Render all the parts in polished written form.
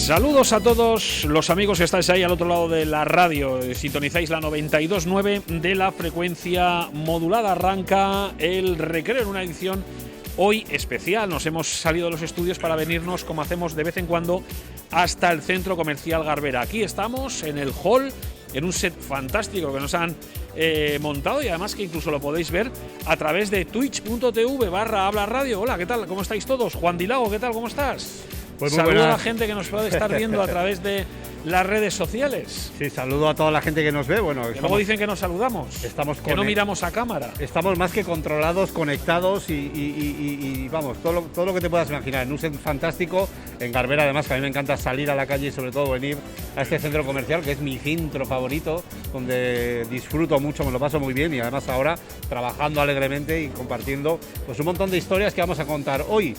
Saludos a todos los amigos que estáis ahí al otro lado de la radio. Sintonizáis la 92.9 de la frecuencia modulada. Arranca el Recreo en una edición hoy especial. Nos hemos salido de los estudios para venirnos, como hacemos de vez en cuando, hasta el Centro Comercial Garbera. Aquí estamos en el hall, en un set fantástico que nos han montado, y además que incluso lo podéis ver a través de twitch.tv/habla radio. Hola, ¿qué tal? ¿Cómo estáis todos? Juan Dilago, ¿qué tal? ¿Cómo estás? Pues saludo a la gente que nos puede estar viendo a través de las redes sociales. Sí, saludo a toda la gente que nos ve. Bueno, que luego dicen que nos saludamos, que no miramos a cámara. Estamos más que controlados, conectados y vamos, todo lo que te puedas imaginar. En un set fantástico, en Garbera, además, que a mí me encanta salir a la calle y sobre todo venir a este centro comercial, que es mi centro favorito, donde disfruto mucho, me lo paso muy bien, y además ahora trabajando alegremente y compartiendo pues un montón de historias que vamos a contar hoy.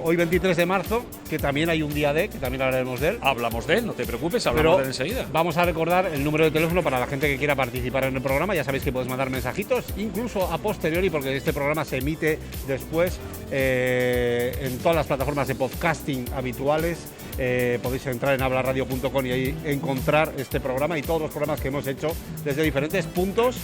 Hoy 23 de marzo, que también hay un día D, que también hablaremos de él. Hablamos de él, no te preocupes, hablamos de él enseguida. Vamos a recordar el número de teléfono para la gente que quiera participar en el programa. Ya sabéis que podéis mandar mensajitos, incluso a posteriori, porque este programa se emite después en todas las plataformas de podcasting habituales. Podéis entrar en hablarradio.com y ahí encontrar este programa y todos los programas que hemos hecho desde diferentes puntos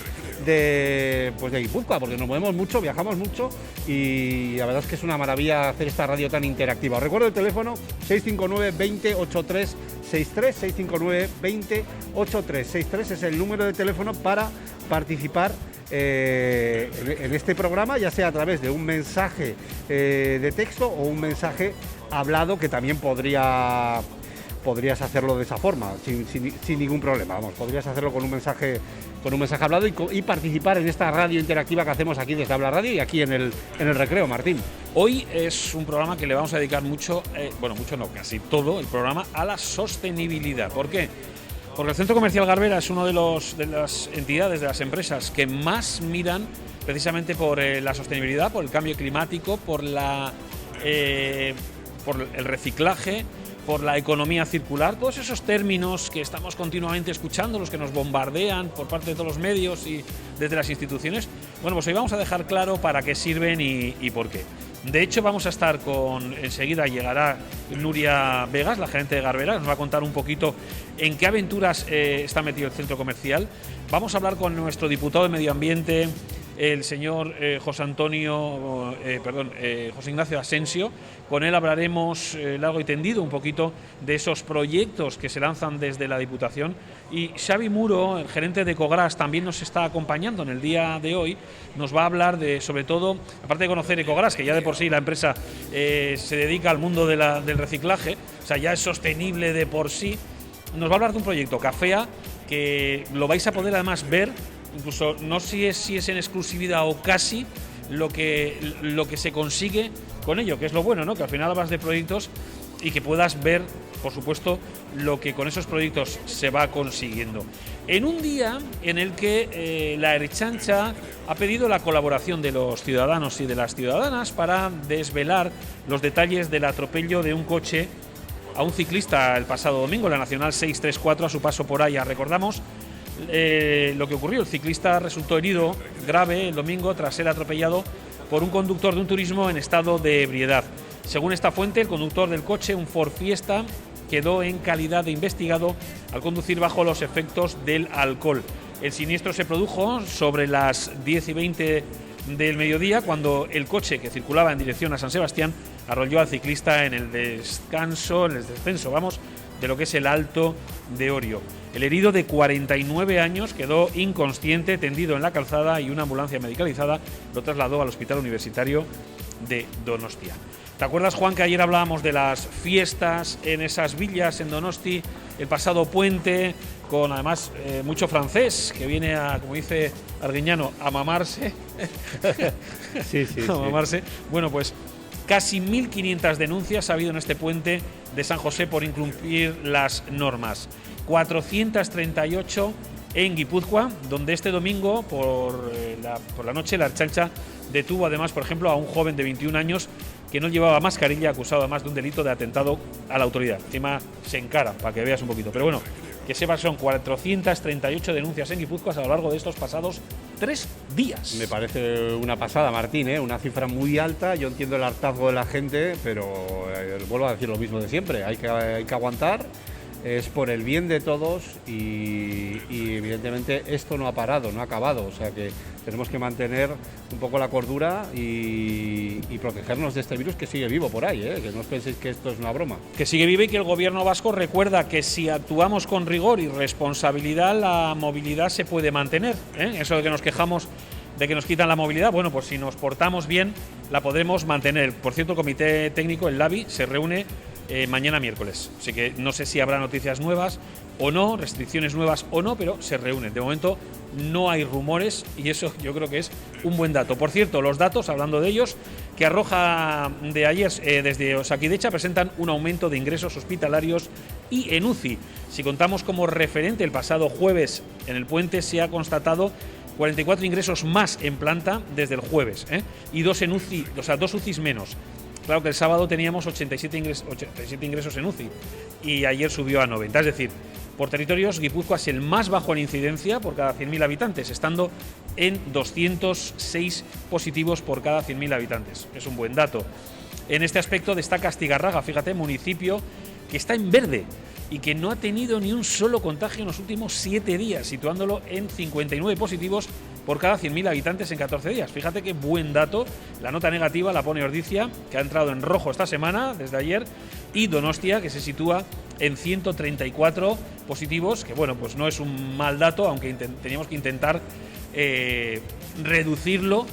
de Guipúzcoa, porque nos movemos mucho, viajamos mucho, y la verdad es que es una maravilla hacer esta radio tan interactiva. Os recuerdo el teléfono 659 20 83 63, 659 20 83 63 es el número de teléfono para participar en este programa, ya sea a través de un mensaje de texto o un mensaje hablado, que también podrías hacerlo de esa forma, sin ningún problema. Vamos, podrías hacerlo con un mensaje hablado y participar en esta radio interactiva que hacemos aquí desde Habla Radio y aquí en el Recreo, Martín. Hoy es un programa que le vamos a dedicar casi todo el programa a la sostenibilidad. ¿Por qué? Porque el Centro Comercial Garbera es uno de las entidades, de las empresas que más miran precisamente por la sostenibilidad, por el cambio climático, por el reciclaje, por la economía circular, todos esos términos que estamos continuamente escuchando, los que nos bombardean por parte de todos los medios y desde las instituciones. Bueno, pues hoy vamos a dejar claro para qué sirven y por qué. De hecho, vamos a estar enseguida llegará Nuria Vegas, la gerente de Garbera, nos va a contar un poquito en qué aventuras está metido el centro comercial. Vamos a hablar con nuestro diputado de Medio Ambiente, el señor José Ignacio Asensio. Con él hablaremos largo y tendido un poquito de esos proyectos que se lanzan desde la Diputación. Y Xavi Muro, el gerente de Ecogras, también nos está acompañando en el día de hoy. Nos va a hablar sobre todo, aparte de conocer Ecogras, que ya de por sí la empresa se dedica al mundo del reciclaje, o sea, ya es sostenible de por sí. Nos va a hablar de un proyecto, Cafea, que lo vais a poder además ver, incluso no sé si es en exclusividad o casi, lo que se consigue con ello, que es lo bueno, ¿no? Que al final hablas de proyectos y que puedas ver, por supuesto, lo que con esos proyectos se va consiguiendo. En un día en el que la Ertzaintza ha pedido la colaboración de los ciudadanos y de las ciudadanas para desvelar los detalles del atropello de un coche a un ciclista el pasado domingo, la Nacional 634, a su paso por Haya. Recordamos lo que ocurrió. El ciclista resultó herido grave el domingo tras ser atropellado por un conductor de un turismo en estado de ebriedad. Según esta fuente, el conductor del coche, un Ford Fiesta, quedó en calidad de investigado al conducir bajo los efectos del alcohol. El siniestro se produjo sobre las 10:20 del mediodía, cuando el coche que circulaba en dirección a San Sebastián arrolló al ciclista en el descenso de lo que es el Alto de Orio. El herido, de 49 años, quedó inconsciente, tendido en la calzada, y una ambulancia medicalizada lo trasladó al Hospital Universitario de Donostia. ¿Te acuerdas, Juan, que ayer hablábamos de las fiestas en esas villas en Donosti, el pasado puente, con además mucho francés que viene a, como dice Arguiñano, a mamarse? Sí. A mamarse. Bueno, pues casi 1.500 denuncias ha habido en este puente de San José por incumplir las normas. 438 en Guipúzcoa, donde este domingo por la noche la Ertzaintza detuvo además, por ejemplo, a un joven de 21 años que no llevaba mascarilla, acusado además de un delito de atentado a la autoridad. Encima se encara, para que veas un poquito. Pero bueno, que sepas, son 438 denuncias en Guipúzcoa a lo largo de estos pasados 3 días. Me parece una pasada, Martín, ¿eh? Una cifra muy alta. Yo entiendo el hartazgo de la gente, pero vuelvo a decir lo mismo de siempre. Hay que aguantar. Es por el bien de todos y evidentemente esto no ha parado, no ha acabado. O sea que tenemos que mantener un poco la cordura y protegernos de este virus que sigue vivo por ahí, ¿eh? Que no os penséis que esto es una broma. Que sigue vivo y que el gobierno vasco recuerda que si actuamos con rigor y responsabilidad, la movilidad se puede mantener, ¿eh? Eso de que nos quejamos de que nos quitan la movilidad, bueno, pues si nos portamos bien, la podremos mantener. Por cierto, el comité técnico, el LABI, se reúne mañana miércoles. Así que no sé si habrá noticias nuevas o no, restricciones nuevas o no, pero se reúnen. De momento no hay rumores y eso yo creo que es un buen dato. Por cierto, los datos, hablando de ellos, que arroja de ayer desde Osakidecha, presentan un aumento de ingresos hospitalarios y en UCI. Si contamos como referente, el pasado jueves en el puente se ha constatado 44 ingresos más en planta desde el jueves, y 2 en UCI, o sea, 2 UCIs menos. Claro que el sábado teníamos 87 ingresos en UCI y ayer subió a 90. Es decir, por territorios, Guipúzcoa es el más bajo en incidencia por cada 100.000 habitantes, estando en 206 positivos por cada 100.000 habitantes. Es un buen dato. En este aspecto destaca Astigarraga, fíjate, municipio que está en verde y que no ha tenido ni un solo contagio en los últimos 7 días, situándolo en 59 positivos por cada 100.000 habitantes en 14 días. Fíjate qué buen dato. La nota negativa la pone Ordizia, que ha entrado en rojo esta semana, desde ayer, y Donostia, que se sitúa en 134 positivos, que bueno, pues no es un mal dato, aunque teníamos que intentar reducirlo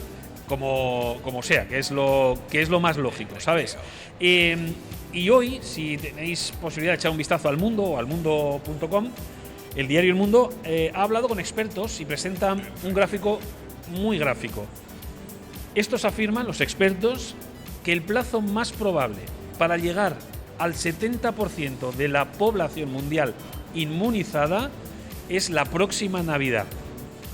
como sea, que es lo más lógico, ¿sabes? Y hoy, si tenéis posibilidad de echar un vistazo al Mundo o al mundo.com, el diario El Mundo ha hablado con expertos y presenta un gráfico muy gráfico. Estos afirman, los expertos, que el plazo más probable para llegar al 70% de la población mundial inmunizada es la próxima Navidad.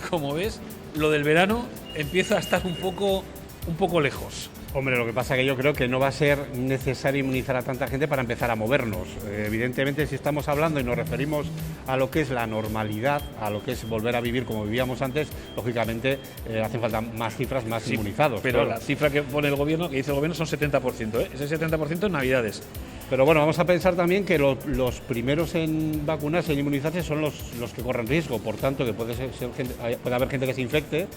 Como ves, lo del verano empieza a estar un poco lejos. Hombre, lo que pasa es que yo creo que no va a ser necesario inmunizar a tanta gente para empezar a movernos. Evidentemente, si estamos hablando y nos referimos a lo que es la normalidad, a lo que es volver a vivir como vivíamos antes, lógicamente hacen falta más cifras, más inmunizados. Pero claro. La cifra que pone el gobierno, que dice el gobierno, son 70%, ¿eh? Ese 70% en Navidades. Pero bueno, vamos a pensar también que los primeros en vacunarse, en inmunizarse, son los que corren riesgo. Por tanto, que puede haber gente que se infecte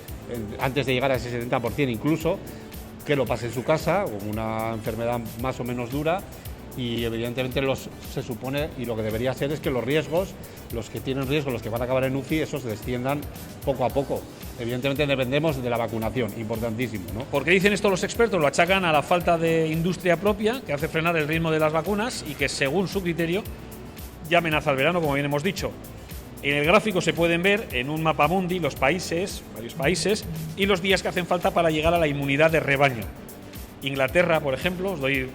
antes de llegar a ese 70% incluso, que lo pase en su casa, con una enfermedad más o menos dura, y evidentemente se supone, y lo que debería ser es que los riesgos, los que tienen riesgo, los que van a acabar en UCI, esos desciendan poco a poco. Evidentemente dependemos de la vacunación, importantísimo, ¿no? ¿Por qué dicen esto los expertos? Lo achacan a la falta de industria propia, que hace frenar el ritmo de las vacunas y que, según su criterio, ya amenaza el verano, como bien hemos dicho. En el gráfico se pueden ver en un mapa mundi los países, varios países, y los días que hacen falta para llegar a la inmunidad de rebaño. Inglaterra, por ejemplo, os doy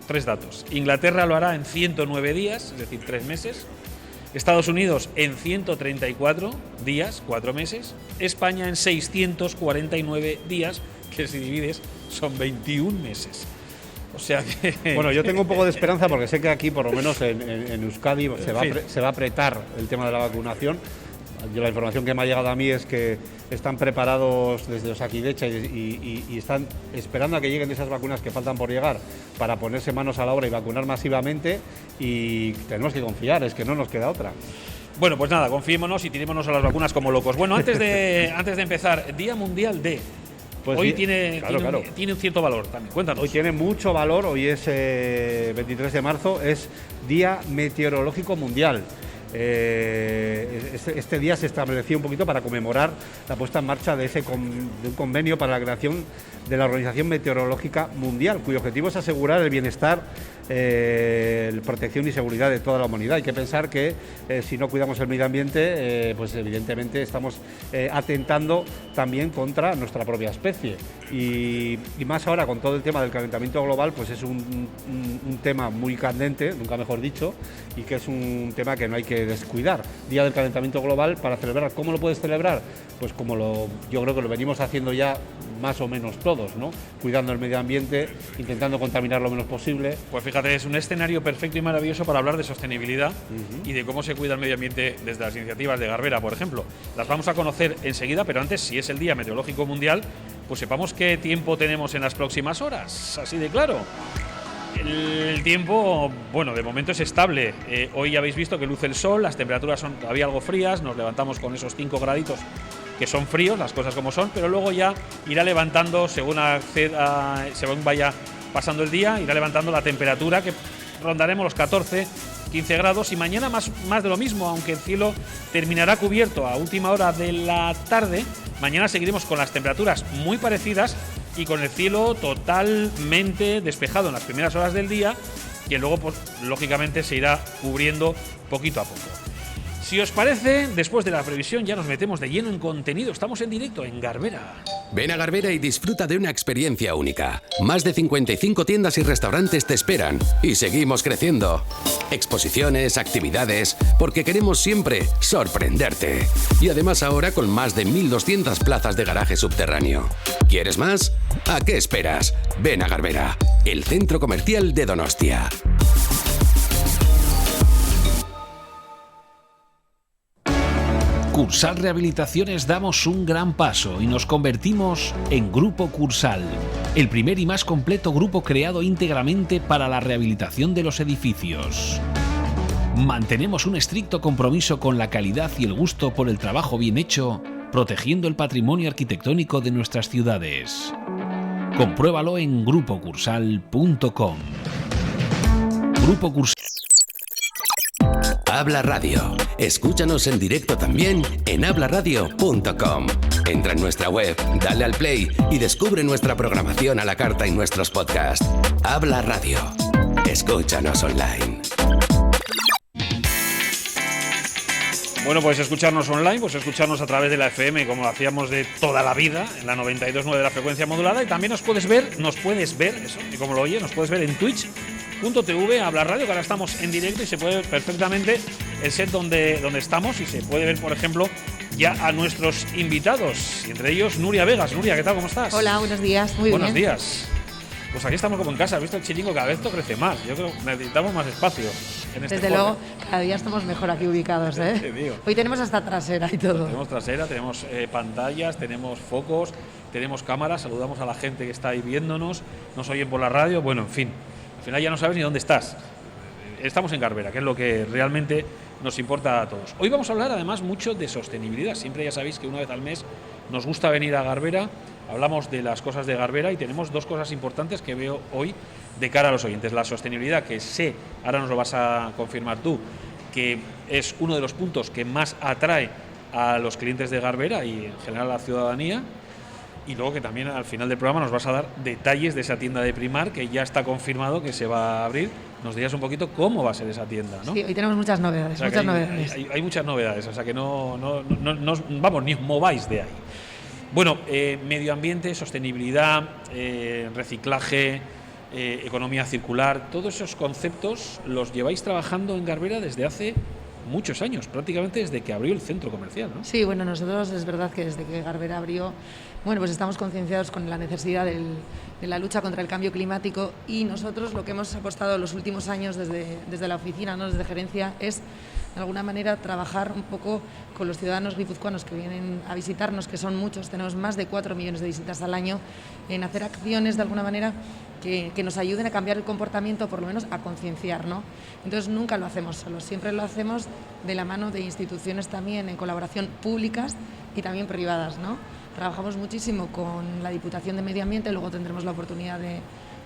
3 datos. Inglaterra lo hará en 109 días, es decir, 3 meses. Estados Unidos en 134 días, 4 meses. España en 649 días, que si divides son 21 meses. O sea que... Bueno, yo tengo un poco de esperanza porque sé que aquí, por lo menos en Euskadi, se va a apretar el tema de la vacunación. Yo, la información que me ha llegado a mí es que están preparados desde Osakidecha y están esperando a que lleguen esas vacunas que faltan por llegar para ponerse manos a la obra y vacunar masivamente, y tenemos que confiar, es que no nos queda otra. Bueno, pues nada, confiémonos y tirémonos a las vacunas como locos. Bueno, antes de empezar, Día Mundial de... Pues hoy tiene un cierto valor también. Cuéntanos. Hoy tiene mucho valor, hoy es 23 de marzo, es Día Meteorológico Mundial. Este día se estableció un poquito para conmemorar la puesta en marcha de un convenio para la creación de la Organización Meteorológica Mundial, cuyo objetivo es asegurar el bienestar, protección y seguridad de toda la humanidad. Hay que pensar que si no cuidamos el medio ambiente, pues evidentemente estamos atentando también contra nuestra propia especie. Y más ahora con todo el tema del calentamiento global, pues es un tema muy candente, nunca mejor dicho, y que es un tema que no hay que descuidar. Día del calentamiento global para celebrar. ¿Cómo lo puedes celebrar? Pues yo creo que lo venimos haciendo ya más o menos todos, ¿no? Cuidando el medio ambiente, intentando contaminar lo menos posible. Pues fíjate, es un escenario perfecto y maravilloso para hablar de sostenibilidad y de cómo se cuida el medio ambiente desde las iniciativas de Garbera, por ejemplo. Las vamos a conocer enseguida, pero antes, si es el Día Meteorológico Mundial, pues sepamos qué tiempo tenemos en las próximas horas, así de claro. El tiempo, bueno, de momento es estable. Hoy ya habéis visto que luce el sol, las temperaturas son todavía algo frías, nos levantamos con esos 5 graditos que son fríos, las cosas como son, pero luego ya irá levantando según vaya pasando el día, irá levantando la temperatura, que rondaremos los 14, 15 grados, y mañana más de lo mismo, aunque el cielo terminará cubierto a última hora de la tarde. Mañana seguiremos con las temperaturas muy parecidas y con el cielo totalmente despejado en las primeras horas del día, que luego, pues, lógicamente se irá cubriendo poquito a poco. Si os parece, después de la previsión ya nos metemos de lleno en contenido. Estamos en directo en Garbera. Ven a Garbera y disfruta de una experiencia única. Más de 55 tiendas y restaurantes te esperan. Y seguimos creciendo. Exposiciones, actividades, porque queremos siempre sorprenderte. Y además ahora con más de 1.200 plazas de garaje subterráneo. ¿Quieres más? ¿A qué esperas? Ven a Garbera, el centro comercial de Donostia. Cursal Rehabilitaciones damos un gran paso y nos convertimos en Grupo Cursal, el primer y más completo grupo creado íntegramente para la rehabilitación de los edificios. Mantenemos un estricto compromiso con la calidad y el gusto por el trabajo bien hecho, protegiendo el patrimonio arquitectónico de nuestras ciudades. Compruébalo en grupocursal.com. Grupo Cursal. Habla Radio. Escúchanos en directo también en hablaradio.com. Entra en nuestra web, dale al play y descubre nuestra programación a la carta y nuestros podcasts. Habla Radio. Escúchanos online. Bueno, pues escucharnos online, pues escucharnos a través de la FM, como lo hacíamos de toda la vida, en la 92.9 de la frecuencia modulada, y también nos puedes ver, eso, y como lo oye, nos puedes ver en Twitch.tv, Habla Radio, que ahora estamos en directo y se puede ver perfectamente el set donde estamos, y se puede ver, por ejemplo, ya a nuestros invitados, y entre ellos Nuria Vegas. Nuria, ¿qué tal? ¿Cómo estás? Hola, buenos días, muy bien. Buenos días. Pues aquí estamos como en casa, ¿has visto el chiringo? Cada vez esto crece más. Yo creo que necesitamos más espacio en este Desde luego, cada día estamos mejor aquí ubicados, ¿eh? Te digo. Hoy tenemos hasta trasera y todo. Tenemos trasera, tenemos pantallas, tenemos focos, tenemos cámaras, saludamos a la gente que está ahí viéndonos, nos oyen por la radio, bueno, en fin. Al final ya no sabes ni dónde estás. Estamos en Garbera, que es lo que realmente nos importa a todos. Hoy vamos a hablar además mucho de sostenibilidad. Siempre ya sabéis que una vez al mes nos gusta venir a Garbera, hablamos de las cosas de Garbera y tenemos dos cosas importantes que veo hoy de cara a los oyentes. La sostenibilidad, que sé, ahora nos lo vas a confirmar tú, que es uno de los puntos que más atrae a los clientes de Garbera y en general a la ciudadanía. Y luego que también al final del programa nos vas a dar detalles de esa tienda de Primar, que ya está confirmado que se va a abrir. Nos dirías un poquito cómo va a ser esa tienda, ¿no? Sí, hoy tenemos muchas novedades, o sea, hay muchas novedades, o sea que no vamos, ni os mováis de ahí. Bueno, medio ambiente, sostenibilidad, reciclaje, economía circular, todos esos conceptos los lleváis trabajando en Garbera desde hace muchos años, prácticamente desde que abrió el centro comercial, ¿no? Sí, bueno, nosotros es verdad que desde que Garbera abrió, bueno, pues estamos concienciados con la necesidad de la lucha contra el cambio climático, y nosotros lo que hemos apostado los últimos años desde la oficina, ¿no?, desde gerencia, es de alguna manera trabajar un poco con los ciudadanos guipuzcoanos que vienen a visitarnos, que son muchos, tenemos más de 4 millones de visitas al año, en hacer acciones de alguna manera que nos ayuden a cambiar el comportamiento, por lo menos a concienciar, ¿no? Entonces nunca lo hacemos solos, siempre lo hacemos de la mano de instituciones también en colaboración, públicas y también privadas, ¿no? Trabajamos muchísimo con la Diputación de Medio Ambiente, luego tendremos la oportunidad de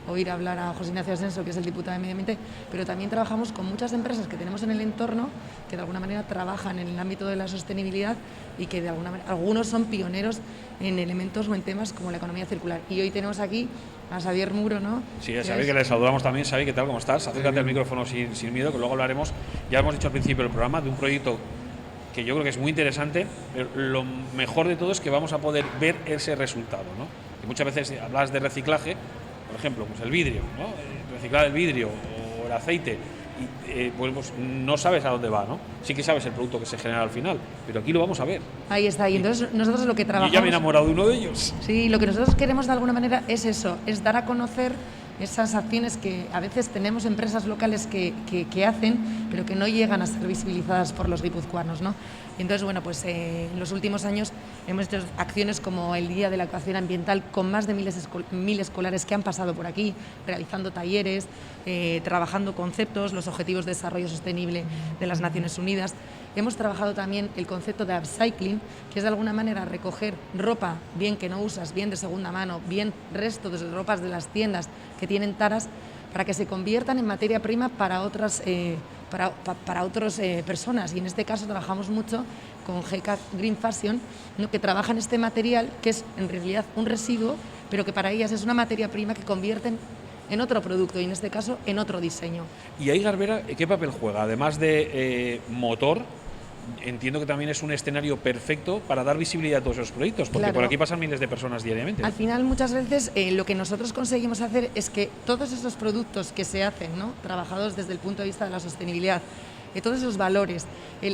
oír hablar a José Ignacio Asensio, que es el diputado de Medio Ambiente, pero también trabajamos con muchas empresas que tenemos en el entorno que de alguna manera trabajan en el ámbito de la sostenibilidad y que de alguna manera, algunos son pioneros en elementos o en temas como la economía circular. Y hoy tenemos aquí a Xavier Muro, ¿no? Sí, a Xavier, que le saludamos también. Xavier, ¿qué tal? ¿Cómo estás? Acércate al micrófono sin miedo, que luego hablaremos, ya hemos dicho al principio del programa, de un proyecto que yo creo que es muy interesante, pero lo mejor de todo es que vamos a poder ver ese resultado, ¿no? Que muchas veces hablas de reciclaje, por ejemplo, pues el vidrio, ¿no? Reciclar el vidrio o el aceite, y pues no sabes a dónde va, ¿no? Sí que sabes el producto que se genera al final, pero aquí lo vamos a ver. Ahí está, y entonces nosotros lo que trabajamos... Yo ya me he enamorado de uno de ellos. Sí, lo que nosotros queremos de alguna manera es eso, es dar a conocer esas acciones que a veces tenemos empresas locales que hacen, pero que no llegan a ser visibilizadas por los guipuzcoanos, ¿no? Y entonces, bueno, pues en los últimos años hemos hecho acciones como el Día de la Educación Ambiental con más de 1000 escolares que han pasado por aquí, realizando talleres, trabajando conceptos, los Objetivos de Desarrollo Sostenible de las Naciones Unidas. Hemos trabajado también el concepto de upcycling, que es de alguna manera recoger ropa, bien que no usas, bien de segunda mano, bien resto de ropas de las tiendas que tienen taras, para que se conviertan en materia prima para otras personas. Y en este caso trabajamos mucho con GK Green Fashion, ¿no?, que trabajan este material que es en realidad un residuo, pero que para ellas es una materia prima que convierten en otro producto y en este caso en otro diseño. Y ahí, Garbera, ¿qué papel juega? Además de motor, entiendo que también es un escenario perfecto para dar visibilidad a todos esos proyectos, porque claro, por aquí pasan miles de personas diariamente. Al final, muchas veces lo que nosotros conseguimos hacer es que todos esos productos que se hacen, ¿no?, trabajados desde el punto de vista de la sostenibilidad, todos esos valores,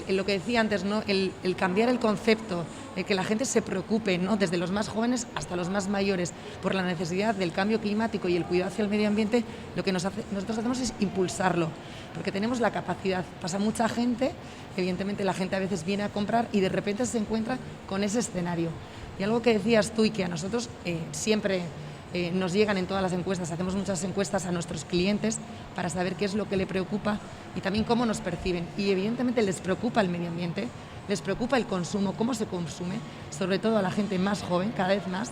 lo que decía antes, ¿no?, el cambiar el concepto, que la gente se preocupe, ¿no?, desde los más jóvenes hasta los más mayores, por la necesidad del cambio climático y el cuidado hacia el medio ambiente, lo que nosotros hacemos es impulsarlo, porque tenemos la capacidad. Pasa mucha gente, evidentemente la gente a veces viene a comprar y de repente se encuentra con ese escenario. Y algo que decías tú y que a nosotros siempre nos llegan en todas las encuestas, hacemos muchas encuestas a nuestros clientes para saber qué es lo que le preocupa y también cómo nos perciben. Y evidentemente les preocupa el medio ambiente, les preocupa el consumo, cómo se consume, sobre todo a la gente más joven, cada vez más,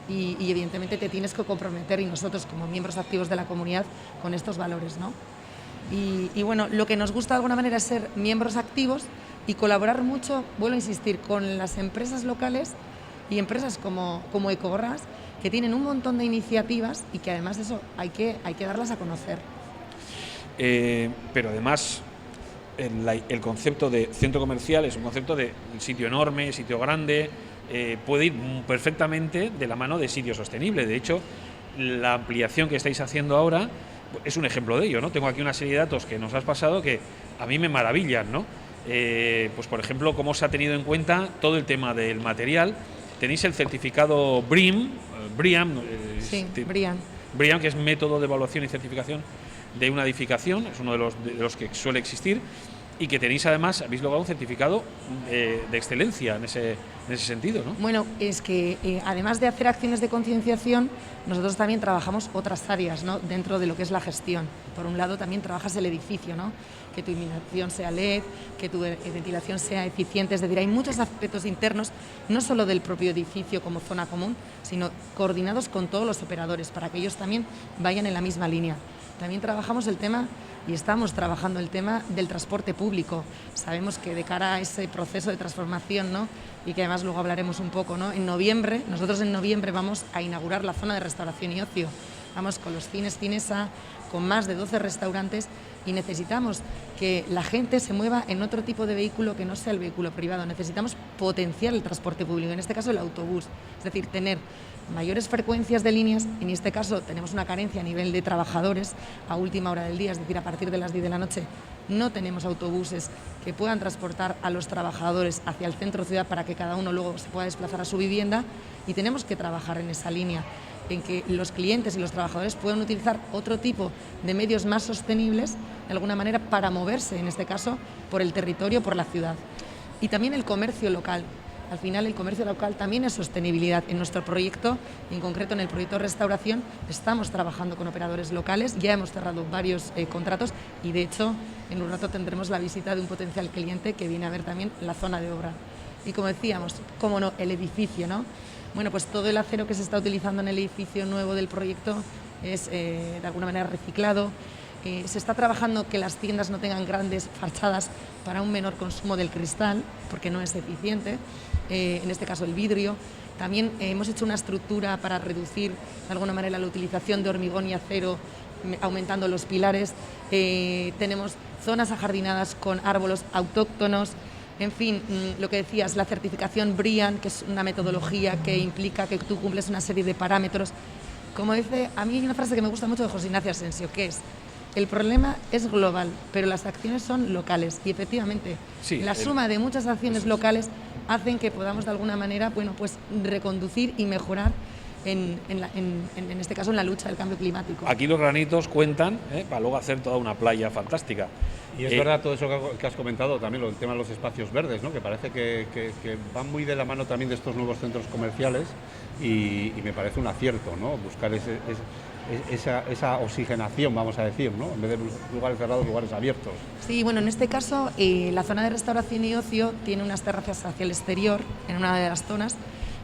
y evidentemente te tienes que comprometer, y nosotros como miembros activos de la comunidad, con estos valores, ¿no? Y bueno, lo que nos gusta de alguna manera es ser miembros activos y colaborar mucho, vuelvo a insistir, con las empresas locales y empresas como Ecogorras, que tienen un montón de iniciativas y que además de eso hay que darlas a conocer. Pero además el concepto de centro comercial es un concepto de sitio enorme, sitio grande, puede ir perfectamente de la mano de sitio sostenible. De hecho, la ampliación que estáis haciendo ahora es un ejemplo de ello, ¿no? Tengo aquí una serie de datos que nos has pasado que a mí me maravillan, ¿no? Pues por ejemplo, cómo se ha tenido en cuenta todo el tema del material. Tenéis el certificado BREEAM, que es método de evaluación y certificación de una edificación, es uno de los que suele existir, y que tenéis además, habéis logrado un certificado de excelencia en ese sentido, ¿no? Bueno, es que además de hacer acciones de concienciación, nosotros también trabajamos otras áreas, ¿no?, dentro de lo que es la gestión. Por un lado también trabajas el edificio, ¿no?, que tu iluminación sea LED, que tu ventilación sea eficiente, es decir, hay muchos aspectos internos, no solo del propio edificio como zona común, sino coordinados con todos los operadores para que ellos también vayan en la misma línea. También trabajamos el tema, y estamos trabajando el tema del transporte público. Sabemos que de cara a ese proceso de transformación, ¿no?, y que además luego hablaremos un poco, ¿no?, nosotros en noviembre vamos a inaugurar la zona de restauración y ocio. Vamos con los cines Cinesa, con más de 12 restaurantes, y necesitamos que la gente se mueva en otro tipo de vehículo que no sea el vehículo privado. Necesitamos potenciar el transporte público, en este caso el autobús, es decir, tener mayores frecuencias de líneas. En este caso tenemos una carencia a nivel de trabajadores a última hora del día, es decir, a partir de las 10 de la noche no tenemos autobuses que puedan transportar a los trabajadores hacia el centro ciudad para que cada uno luego se pueda desplazar a su vivienda, y tenemos que trabajar en esa línea, en que los clientes y los trabajadores puedan utilizar otro tipo de medios más sostenibles, de alguna manera, para moverse, en este caso, por el territorio, por la ciudad. Y también el comercio local. Al final, el comercio local también es sostenibilidad. En nuestro proyecto, en concreto en el proyecto de restauración, estamos trabajando con operadores locales, ya hemos cerrado varios contratos y, de hecho, en un rato tendremos la visita de un potencial cliente que viene a ver también la zona de obra. Y como decíamos, cómo no, el edificio, ¿no? Bueno, pues todo el acero que se está utilizando en el edificio nuevo del proyecto es de alguna manera reciclado. Se está trabajando que las tiendas no tengan grandes fachadas para un menor consumo del cristal, porque no es eficiente, en este caso el vidrio. También hemos hecho una estructura para reducir de alguna manera la utilización de hormigón y acero, aumentando los pilares. Tenemos zonas ajardinadas con árboles autóctonos. En fin, lo que decías, la certificación BREEAM, que es una metodología que implica que tú cumples una serie de parámetros. Como dice, a mí hay una frase que me gusta mucho de José Ignacio Asensio, que es: el problema es global, pero las acciones son locales. Y efectivamente, sí, la suma de muchas acciones locales hacen que podamos de alguna manera, bueno, pues reconducir y mejorar en este caso en la lucha del cambio climático. Aquí los granitos cuentan para luego hacer toda una playa fantástica. Y es verdad todo eso que has comentado, también el tema de los espacios verdes, ¿no? Que parece que van muy de la mano también de estos nuevos centros comerciales y me parece un acierto, ¿no? Buscar esa oxigenación, vamos a decir, ¿no? En vez de lugares cerrados, lugares abiertos. Sí, bueno, en este caso la zona de restauración y ocio tiene unas terrazas hacia el exterior, en una de las zonas,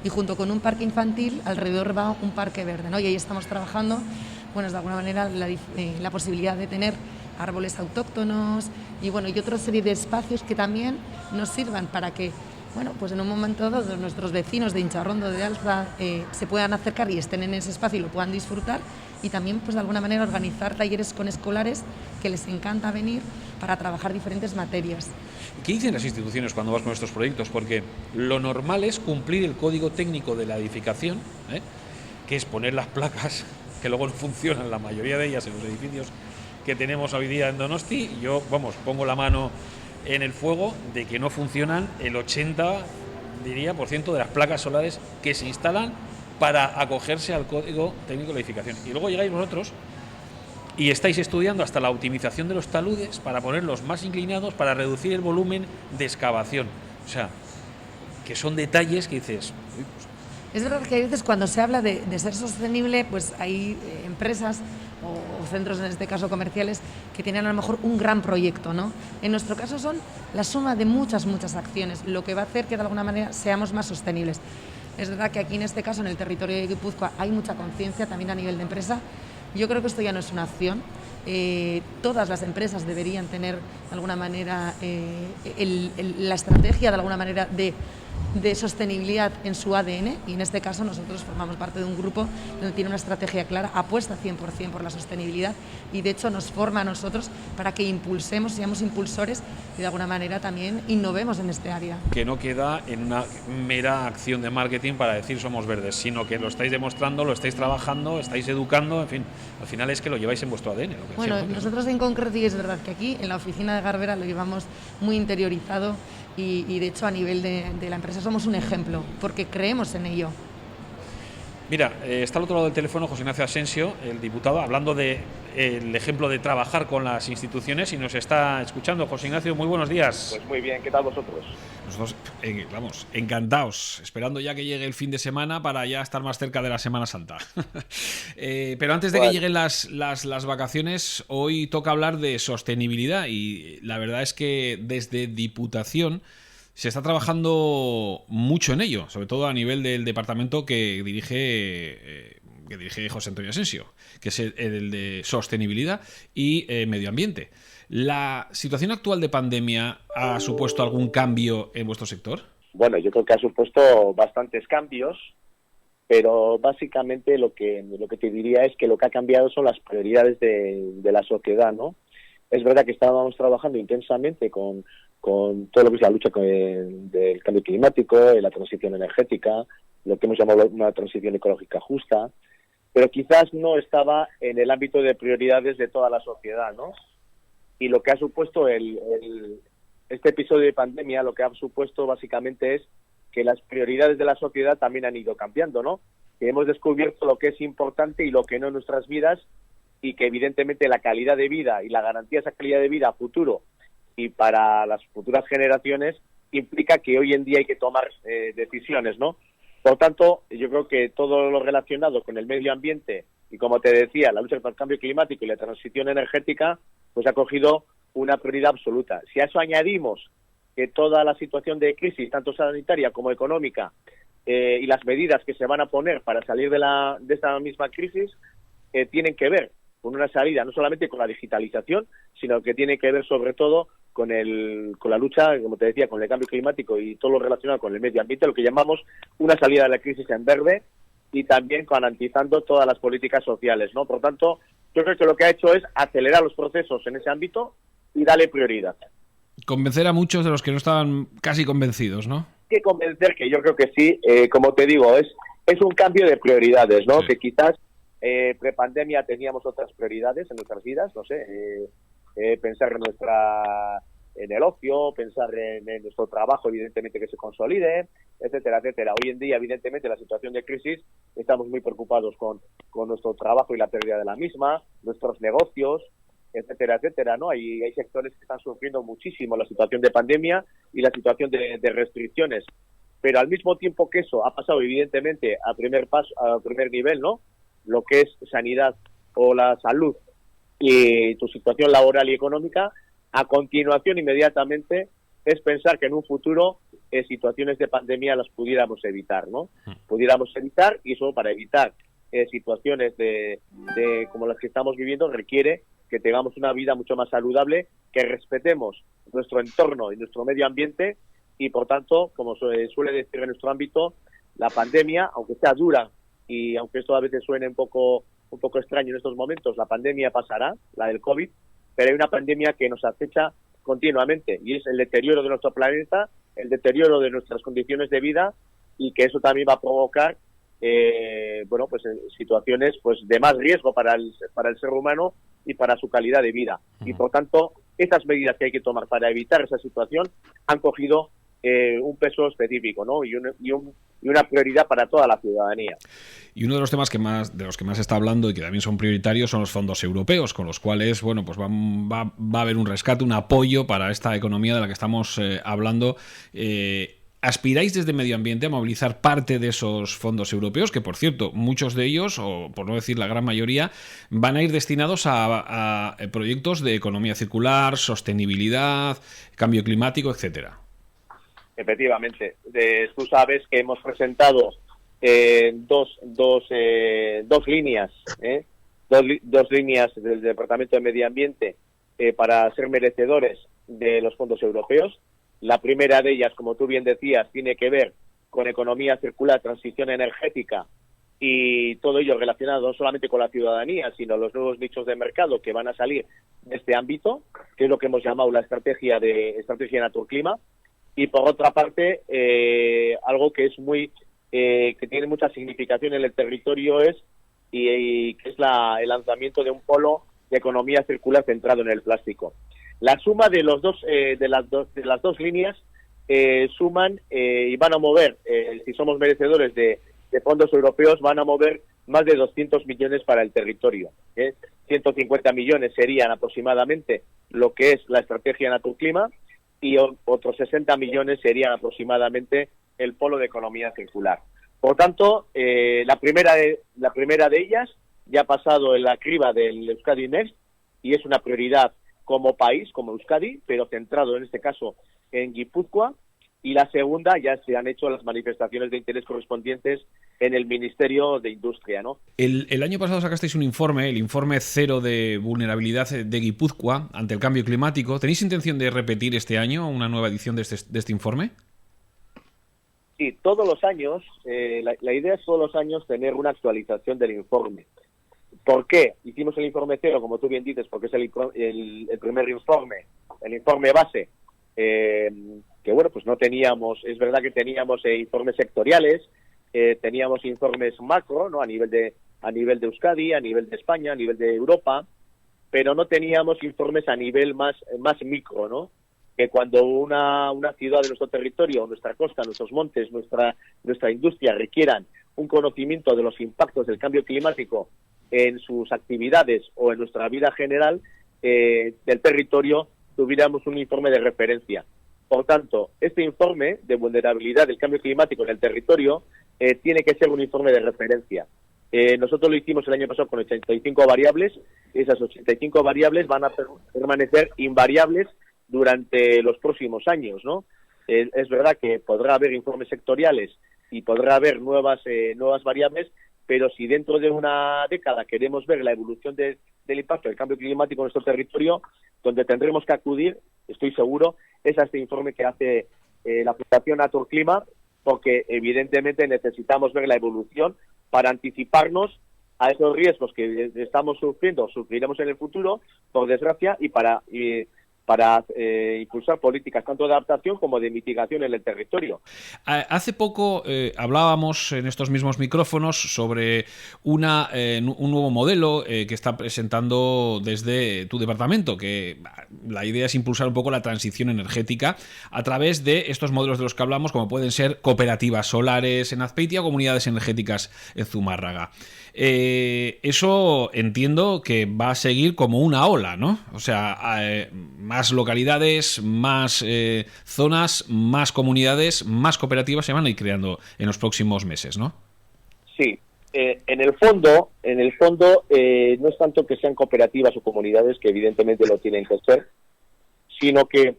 y junto con un parque infantil alrededor va un parque verde, ¿no? Y ahí estamos trabajando, bueno, de alguna manera la posibilidad de tener árboles autóctonos y bueno, y otra serie de espacios que también nos sirvan para que, bueno, pues en un momento dado nuestros vecinos de Incharrondo, de Alza, se puedan acercar y estén en ese espacio y lo puedan disfrutar, y también pues de alguna manera organizar talleres con escolares que les encanta venir para trabajar diferentes materias. ¿Qué dicen las instituciones cuando vas con estos proyectos? Porque lo normal es cumplir el código técnico de la edificación, que es poner las placas, que luego no funcionan la mayoría de ellas en los edificios que tenemos hoy día en Donosti. Yo, pongo la mano en el fuego de que no funcionan el 80% de las placas solares que se instalan para acogerse al código técnico de la edificación. Y luego llegáis vosotros y estáis estudiando hasta la optimización de los taludes para ponerlos más inclinados para reducir el volumen de excavación. O sea, que son detalles que dices... Es verdad que a veces cuando se habla de ser sostenible, pues hay empresas o centros, en este caso comerciales, que tienen a lo mejor un gran proyecto, ¿no? En nuestro caso son la suma de muchas acciones, lo que va a hacer que de alguna manera seamos más sostenibles. Es verdad que aquí en este caso, en el territorio de Guipúzcoa, hay mucha conciencia también a nivel de empresa. Yo creo que esto ya no es una opción. Todas las empresas deberían tener de alguna manera la estrategia de alguna manera de sostenibilidad en su ADN, y en este caso nosotros formamos parte de un grupo donde tiene una estrategia clara, apuesta 100% por la sostenibilidad, y de hecho nos forma a nosotros para que impulsemos, seamos impulsores y de alguna manera también innovemos en este área. Que no queda en una mera acción de marketing para decir somos verdes, sino que lo estáis demostrando, lo estáis trabajando, estáis educando, en fin, al final es que lo lleváis en vuestro ADN. Bueno, nosotros en concreto, y es verdad que aquí en la oficina de Garbera lo llevamos muy interiorizado, y de hecho a nivel de la empresa somos un ejemplo, porque creemos en ello. Mira, está al otro lado del teléfono José Ignacio Asensio, el diputado, hablando del ejemplo de trabajar con las instituciones, y nos está escuchando. José Ignacio, muy buenos días. Pues muy bien, ¿qué tal vosotros? Nosotros, encantados, esperando ya que llegue el fin de semana para ya estar más cerca de la Semana Santa. Pero antes de que lleguen las vacaciones, hoy toca hablar de sostenibilidad, y la verdad es que desde Diputación se está trabajando mucho en ello, sobre todo a nivel del departamento que dirige José Antonio Asensio, que es el de Sostenibilidad y Medio Ambiente. ¿La situación actual de pandemia ha supuesto algún cambio en vuestro sector? Bueno, yo creo que ha supuesto bastantes cambios, pero básicamente lo que te diría es que lo que ha cambiado son las prioridades de la sociedad, ¿no? Es verdad que estábamos trabajando intensamente con todo lo que es la lucha del cambio climático, la transición energética, lo que hemos llamado una transición ecológica justa, pero quizás no estaba en el ámbito de prioridades de toda la sociedad, ¿no? Y lo que ha supuesto este episodio de pandemia, lo que ha supuesto básicamente es que las prioridades de la sociedad también han ido cambiando, ¿no? Que hemos descubierto lo que es importante y lo que no en nuestras vidas, y que evidentemente la calidad de vida y la garantía de esa calidad de vida a futuro y para las futuras generaciones implica que hoy en día hay que tomar decisiones, ¿no? Por tanto, yo creo que todo lo relacionado con el medio ambiente y, como te decía, la lucha contra el cambio climático y la transición energética, pues ha cogido una prioridad absoluta. Si a eso añadimos que toda la situación de crisis, tanto sanitaria como económica, y las medidas que se van a poner para salir de esta misma crisis, tienen que ver con una salida no solamente con la digitalización, sino que tiene que ver sobre todo con la lucha, como te decía, con el cambio climático y todo lo relacionado con el medio ambiente, lo que llamamos una salida de la crisis en verde, y también garantizando todas las políticas sociales, ¿no? Por tanto, yo creo que lo que ha hecho es acelerar los procesos en ese ámbito y darle prioridad. Convencer a muchos de los que no estaban casi convencidos, ¿no? Hay que convencer, que yo creo que sí, como te digo, es un cambio de prioridades, ¿no? Sí. Que quizás prepandemia teníamos otras prioridades en nuestras vidas, no sé, pensar en en el ocio, pensar en nuestro trabajo, evidentemente, que se consolide, etcétera, etcétera. Hoy en día, evidentemente, la situación de crisis, estamos muy preocupados con nuestro trabajo y la pérdida de la misma, nuestros negocios, etcétera, etcétera, ¿no? Hay sectores que están sufriendo muchísimo la situación de pandemia y la situación de restricciones. Pero al mismo tiempo que eso ha pasado, evidentemente, a primer nivel, ¿no? Lo que es sanidad o la salud y tu situación laboral y económica, a continuación, inmediatamente, es pensar que en un futuro situaciones de pandemia las pudiéramos evitar, ¿no? Pudiéramos evitar, y eso para evitar situaciones de como las que estamos viviendo requiere que tengamos una vida mucho más saludable, que respetemos nuestro entorno y nuestro medio ambiente y, por tanto, como suele decir en nuestro ámbito, la pandemia, aunque sea dura y aunque esto a veces suene un poco extraño en estos momentos, la pandemia pasará, la del COVID, pero hay una pandemia que nos acecha continuamente y es el deterioro de nuestro planeta, el deterioro de nuestras condiciones de vida y que eso también va a provocar situaciones pues de más riesgo para el ser humano y para su calidad de vida. Y por tanto, estas medidas que hay que tomar para evitar esa situación han cogido un peso específico, ¿no? y una prioridad para toda la ciudadanía. Y uno de los temas de los que más se está hablando y que también son prioritarios son los fondos europeos, con los cuales, bueno, pues va a haber un rescate, un apoyo para esta economía de la que estamos hablando. ¿Aspiráis desde Medio Ambiente a movilizar parte de esos fondos europeos? Que, por cierto, muchos de ellos, o por no decir la gran mayoría, van a ir destinados a proyectos de economía circular, sostenibilidad, cambio climático, etcétera. Efectivamente. Tú sabes que hemos presentado dos líneas, dos líneas del Departamento de Medio Ambiente para ser merecedores de los fondos europeos. La primera de ellas, como tú bien decías, tiene que ver con economía circular, transición energética y todo ello relacionado no solamente con la ciudadanía, sino los nuevos nichos de mercado que van a salir de este ámbito, que es lo que hemos llamado la estrategia Naturclima. Y por otra parte, algo que es que tiene mucha significación en el territorio es que es el lanzamiento de un polo de economía circular centrado en el plástico. La suma de las dos líneas suman y van a mover, si somos merecedores de fondos europeos, van a mover más de 200 millones para el territorio. 150 millones serían aproximadamente lo que es la estrategia Naturclima y otros 60 millones serían aproximadamente el polo de economía circular. Por tanto, la primera de ellas ya ha pasado en la criba del Euskadi Next y es una prioridad como país, como Euskadi, pero centrado en este caso en Guipúzcoa, y la segunda ya se han hecho las manifestaciones de interés correspondientes en el Ministerio de Industria, ¿no? El año pasado sacasteis un informe, el informe cero de vulnerabilidad de Guipúzcoa ante el cambio climático. ¿Tenéis intención de repetir este año una nueva edición de este informe? Sí, todos los años, la idea es todos los años tener una actualización del informe. ¿Por qué? Hicimos el informe cero, como tú bien dices, porque es el primer informe, el informe base, que bueno, pues no teníamos, es verdad que teníamos informes sectoriales, teníamos informes macro, ¿no? a nivel de Euskadi, a nivel de España, a nivel de Europa, pero no teníamos informes a nivel más micro, ¿no? Que cuando una ciudad de nuestro territorio, nuestra costa, nuestros montes, nuestra industria requieran un conocimiento de los impactos del cambio climático en sus actividades o en nuestra vida general del territorio, tuviéramos un informe de referencia. Por tanto, este informe de vulnerabilidad del cambio climático en el territorio tiene que ser un informe de referencia. Nosotros lo hicimos el año pasado con 85 variables. Esas 85 variables van a permanecer invariables durante los próximos años, ¿no? Es verdad que podrá haber informes sectoriales y podrá haber nuevas variables, pero si dentro de una década queremos ver la evolución del impacto del cambio climático en nuestro territorio, donde tendremos que acudir, estoy seguro, es a este informe que hace la Fundación Naturclima, porque evidentemente necesitamos ver la evolución para anticiparnos a esos riesgos que estamos sufriremos en el futuro, por desgracia, y impulsar políticas tanto de adaptación como de mitigación en el territorio. Hace poco hablábamos en estos mismos micrófonos sobre un nuevo modelo que está presentando desde tu departamento, que la idea es impulsar un poco la transición energética a través de estos modelos de los que hablamos, como pueden ser cooperativas solares en Azpeitia o comunidades energéticas en Zumárraga. Eso entiendo que va a seguir como una ola, ¿no? O sea, más localidades, más zonas, más comunidades, más cooperativas se van a ir creando en los próximos meses, ¿no? Sí. En el fondo, no es tanto que sean cooperativas o comunidades, que evidentemente lo tienen que ser, sino que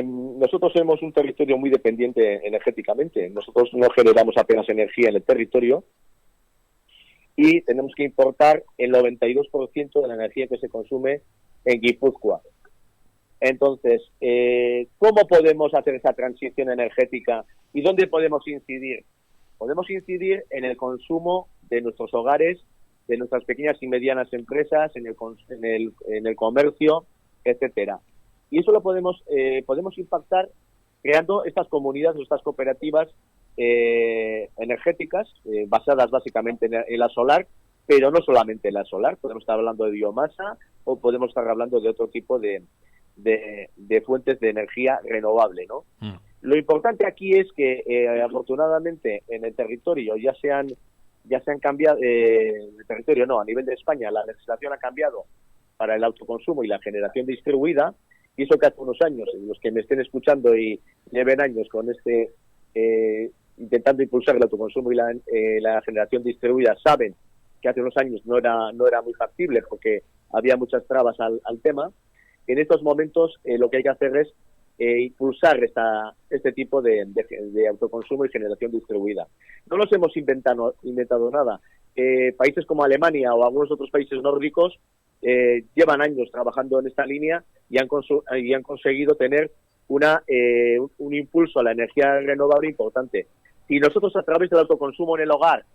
nosotros somos un territorio muy dependiente energéticamente. Nosotros no generamos apenas energía en el territorio y tenemos que importar el 92% de la energía que se consume en Guipúzcoa. Entonces, ¿cómo podemos hacer esa transición energética y dónde podemos incidir? Podemos incidir en el consumo de nuestros hogares, de nuestras pequeñas y medianas empresas, en el comercio, etcétera. Y eso lo podemos impactar creando estas comunidades o estas cooperativas energéticas basadas básicamente en la solar, pero no solamente en la solar. Podemos estar hablando de biomasa o podemos estar hablando de otro tipo de fuentes de energía renovable, ¿no? Lo importante aquí es que afortunadamente en el territorio ya se han cambiado, el territorio no, a nivel de España la legislación ha cambiado para el autoconsumo y la generación distribuida, y eso que hace unos años, los que me estén escuchando y lleven años con intentando impulsar el autoconsumo y la generación distribuida, saben que hace unos años no era muy factible porque había muchas trabas al tema. En estos momentos lo que hay que hacer es impulsar este tipo de autoconsumo y generación distribuida. No nos hemos inventado nada. Países como Alemania o algunos otros países nórdicos llevan años trabajando en esta línea y han conseguido tener un impulso a la energía renovable importante. Si nosotros a través del autoconsumo en el hogar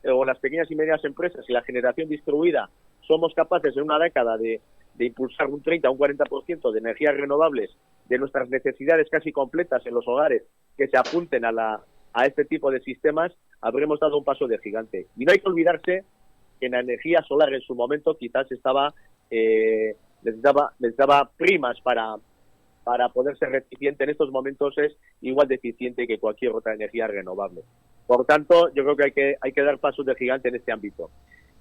o en las pequeñas y medianas empresas y la generación distribuida somos capaces en una década de impulsar un 30 o un 40% de energías renovables de nuestras necesidades casi completas en los hogares que se apunten a este tipo de sistemas, habremos dado un paso de gigante. Y no hay que olvidarse que la energía solar en su momento quizás necesitaba primas para poder ser eficiente. En estos momentos es igual de eficiente que cualquier otra energía renovable. Por tanto, yo creo que hay que dar pasos de gigante en este ámbito.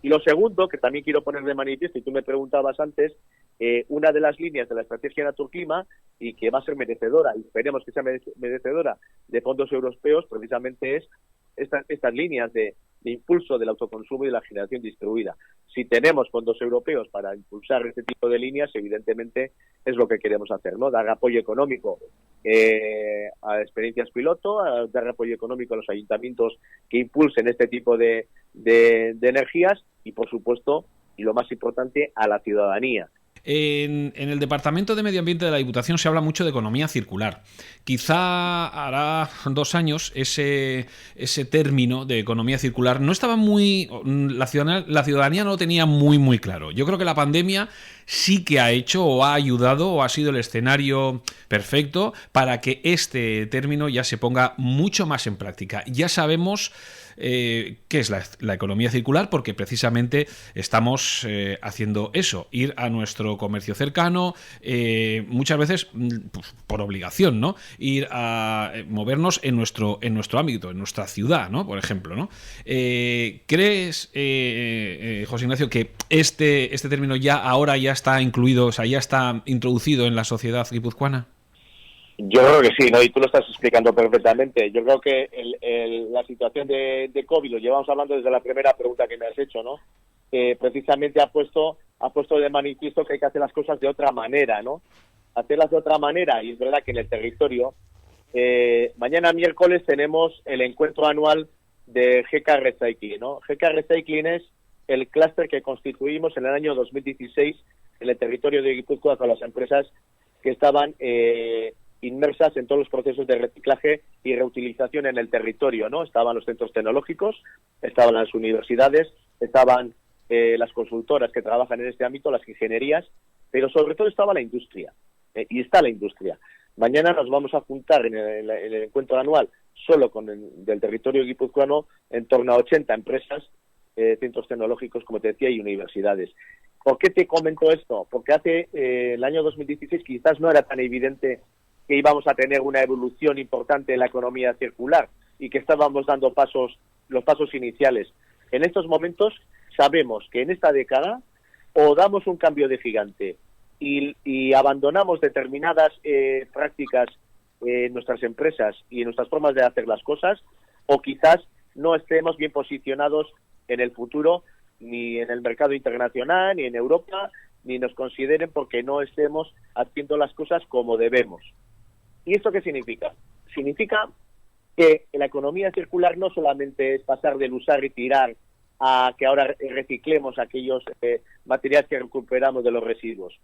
Y lo segundo, que también quiero poner de manifiesto, y tú me preguntabas antes, una de las líneas de la estrategia Naturclima, y que va a ser merecedora, y esperemos que sea merecedora de fondos europeos, precisamente es estas líneas de impulso del autoconsumo y de la generación distribuida. Si tenemos fondos europeos para impulsar este tipo de líneas, evidentemente es lo que queremos hacer, ¿no? Dar apoyo económico a experiencias piloto, dar apoyo económico a los ayuntamientos que impulsen este tipo de energías y, por supuesto, y lo más importante, a la ciudadanía. En el Departamento de Medio Ambiente de la Diputación se habla mucho de economía circular. Quizá hará 2 años ese término de economía circular no estaba la ciudadanía no lo tenía muy claro. Yo creo que la pandemia sí que ha hecho o ha ayudado o ha sido el escenario perfecto para que este término ya se ponga mucho más en práctica. Ya sabemos qué es la economía circular, porque precisamente estamos haciendo eso, ir a nuestro comercio cercano, muchas veces pues, por obligación, ¿no? Ir a movernos en nuestro ámbito, en nuestra ciudad, ¿no? Por ejemplo, ¿no? ¿Crees, José Ignacio, que este término ahora ya está incluido, o sea, ya está introducido en la sociedad guipuzcoana? Yo creo que sí, ¿no? Y tú lo estás explicando perfectamente. Yo creo que la situación de COVID, lo llevamos hablando desde la primera pregunta que me has hecho, ¿no? Precisamente ha puesto de manifiesto que hay que hacer las cosas de otra manera, ¿no? Hacerlas de otra manera, y es verdad que en el territorio, mañana miércoles tenemos el encuentro anual de GK Recycling, ¿no? GK Recycling es el clúster que constituimos en el año 2016 en el territorio de Guipúzcoa con las empresas que estaban inmersas en todos los procesos de reciclaje y reutilización en el territorio, ¿no? Estaban los centros tecnológicos, estaban las universidades, estaban las consultoras que trabajan en este ámbito, las ingenierías, pero sobre todo estaba la industria. y está la industria. Mañana nos vamos a juntar en el encuentro anual solo del territorio guipuzcoano en torno a 80 empresas, centros tecnológicos, como te decía, y universidades. ¿Por qué te comento esto? Porque hace el año 2016 quizás no era tan evidente que íbamos a tener una evolución importante en la economía circular y que estábamos dando los pasos iniciales. En estos momentos sabemos que en esta década o damos un cambio de gigante y abandonamos determinadas prácticas en nuestras empresas y en nuestras formas de hacer las cosas, o quizás no estemos bien posicionados en el futuro, ni en el mercado internacional, ni en Europa, ni nos consideren porque no estemos haciendo las cosas como debemos. ¿Y esto qué significa? Significa que la economía circular no solamente es pasar del usar y tirar a que ahora reciclemos aquellos materiales que recuperamos de los residuos.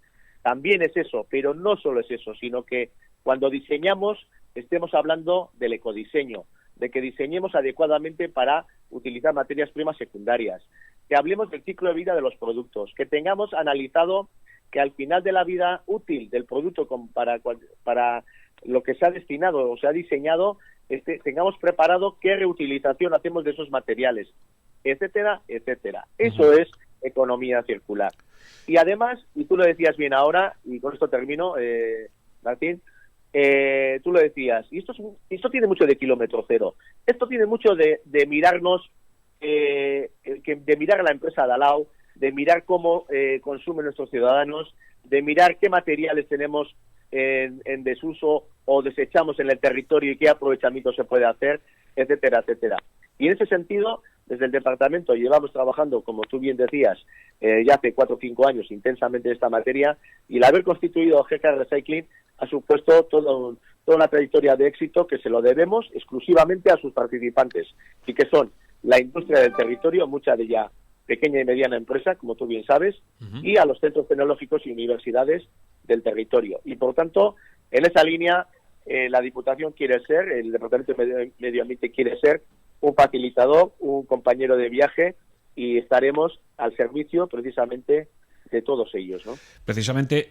También es eso, pero no solo es eso, sino que cuando diseñamos estemos hablando del ecodiseño, de que diseñemos adecuadamente para utilizar materias primas secundarias, que hablemos del ciclo de vida de los productos, que tengamos analizado que al final de la vida útil del producto para lo que se ha destinado o se ha diseñado, tengamos preparado qué reutilización hacemos de esos materiales, etcétera, etcétera. Eso es economía circular. Y además, y tú lo decías bien ahora, y con esto termino, Martín, tú lo decías, y esto tiene mucho de kilómetro cero, esto tiene mucho de mirarnos, de mirar a la empresa de al lado, de mirar cómo consumen nuestros ciudadanos, de mirar qué materiales tenemos en desuso o desechamos en el territorio y qué aprovechamiento se puede hacer, etcétera, etcétera. Y en ese sentido, desde el departamento llevamos trabajando, como tú bien decías, ya hace 4 o 5 años intensamente en esta materia, y el haber constituido GK Recycling ha supuesto toda una trayectoria de éxito que se lo debemos exclusivamente a sus participantes, y que son la industria del territorio, mucha de ella pequeña y mediana empresa, como tú bien sabes, y a los centros tecnológicos y universidades del territorio. Y por tanto, en esa línea, la Diputación quiere ser, el Departamento de Medio Ambiente quiere ser un facilitador, un compañero de viaje, y estaremos al servicio precisamente de todos ellos, ¿no? Precisamente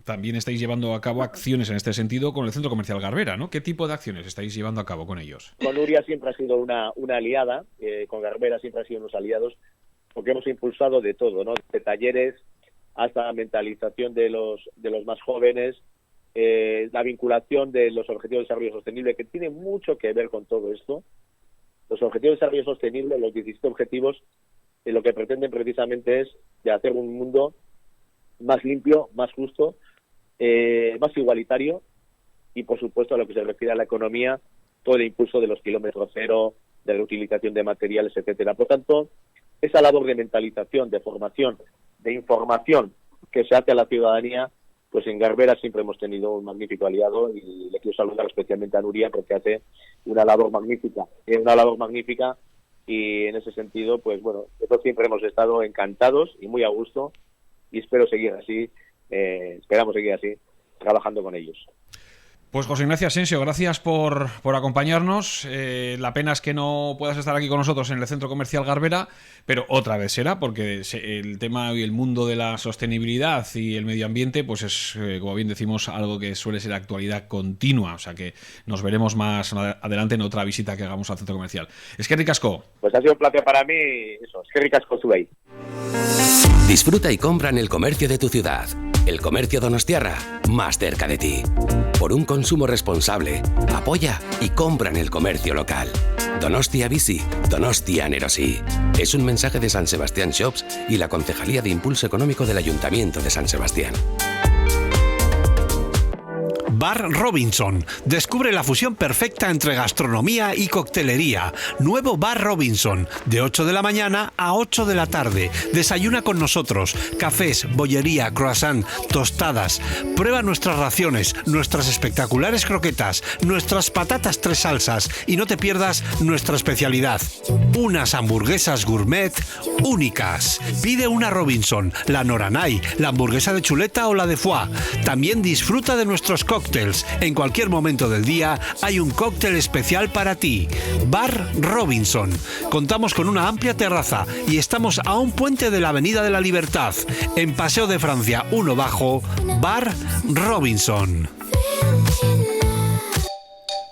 también estáis llevando a cabo acciones en este sentido con el Centro Comercial Garbera, ¿no? ¿Qué tipo de acciones estáis llevando a cabo con ellos? Con Nuria siempre ha sido una aliada, con Garbera siempre han sido unos aliados, porque hemos impulsado de todo, ¿no? De talleres hasta mentalización de los más jóvenes, la vinculación de los objetivos de desarrollo sostenible, que tiene mucho que ver con todo esto. Los objetivos de desarrollo sostenible, los 17 objetivos, lo que pretenden precisamente es de hacer un mundo más limpio, más justo, más igualitario, y por supuesto a lo que se refiere a la economía, todo el impulso de los kilómetros cero, de reutilización de materiales, etcétera. Por tanto, esa labor de mentalización, de formación, de información que se hace a la ciudadanía, pues en Garbera siempre hemos tenido un magnífico aliado, y le quiero saludar especialmente a Nuria porque hace una labor magnífica, y en ese sentido, pues bueno, nosotros siempre hemos estado encantados y muy a gusto, y espero seguir así, esperamos seguir así, trabajando con ellos. Pues José Ignacio Asensio, gracias por acompañarnos. La pena es que no puedas estar aquí con nosotros en el Centro Comercial Garbera, pero otra vez será, porque el tema y el mundo de la sostenibilidad y el medio ambiente, pues es, como bien decimos, algo que suele ser actualidad continua. O sea que nos veremos más adelante en otra visita que hagamos al Centro Comercial. Eskerrik asko. Pues ha sido un placer para mí, eso, eskerrik asko zuei. Disfruta y compra en el comercio de tu ciudad. El comercio donostiarra, más cerca de ti. Por un consumo responsable, apoya y compra en el comercio local. Donostia Bizi, Donostia Nerosi. Es un mensaje de San Sebastián Shops y la Concejalía de Impulso Económico del Ayuntamiento de San Sebastián. Bar Robinson. Descubre la fusión perfecta entre gastronomía y coctelería. Nuevo Bar Robinson. De 8 de la mañana a 8 de la tarde. Desayuna con nosotros. Cafés, bollería, croissant, tostadas. Prueba nuestras raciones, nuestras espectaculares croquetas, nuestras patatas 3 salsas y no te pierdas nuestra especialidad. Unas hamburguesas gourmet únicas. Pide una Robinson, la Noranay, la hamburguesa de chuleta o la de foie. También disfruta de nuestros cócteles. cócteles. En cualquier momento del día hay un cóctel especial para ti. Bar Robinson. Contamos con una amplia terraza y estamos a un puente de la Avenida de la Libertad, en Paseo de Francia 1 Bajo. Bar Robinson.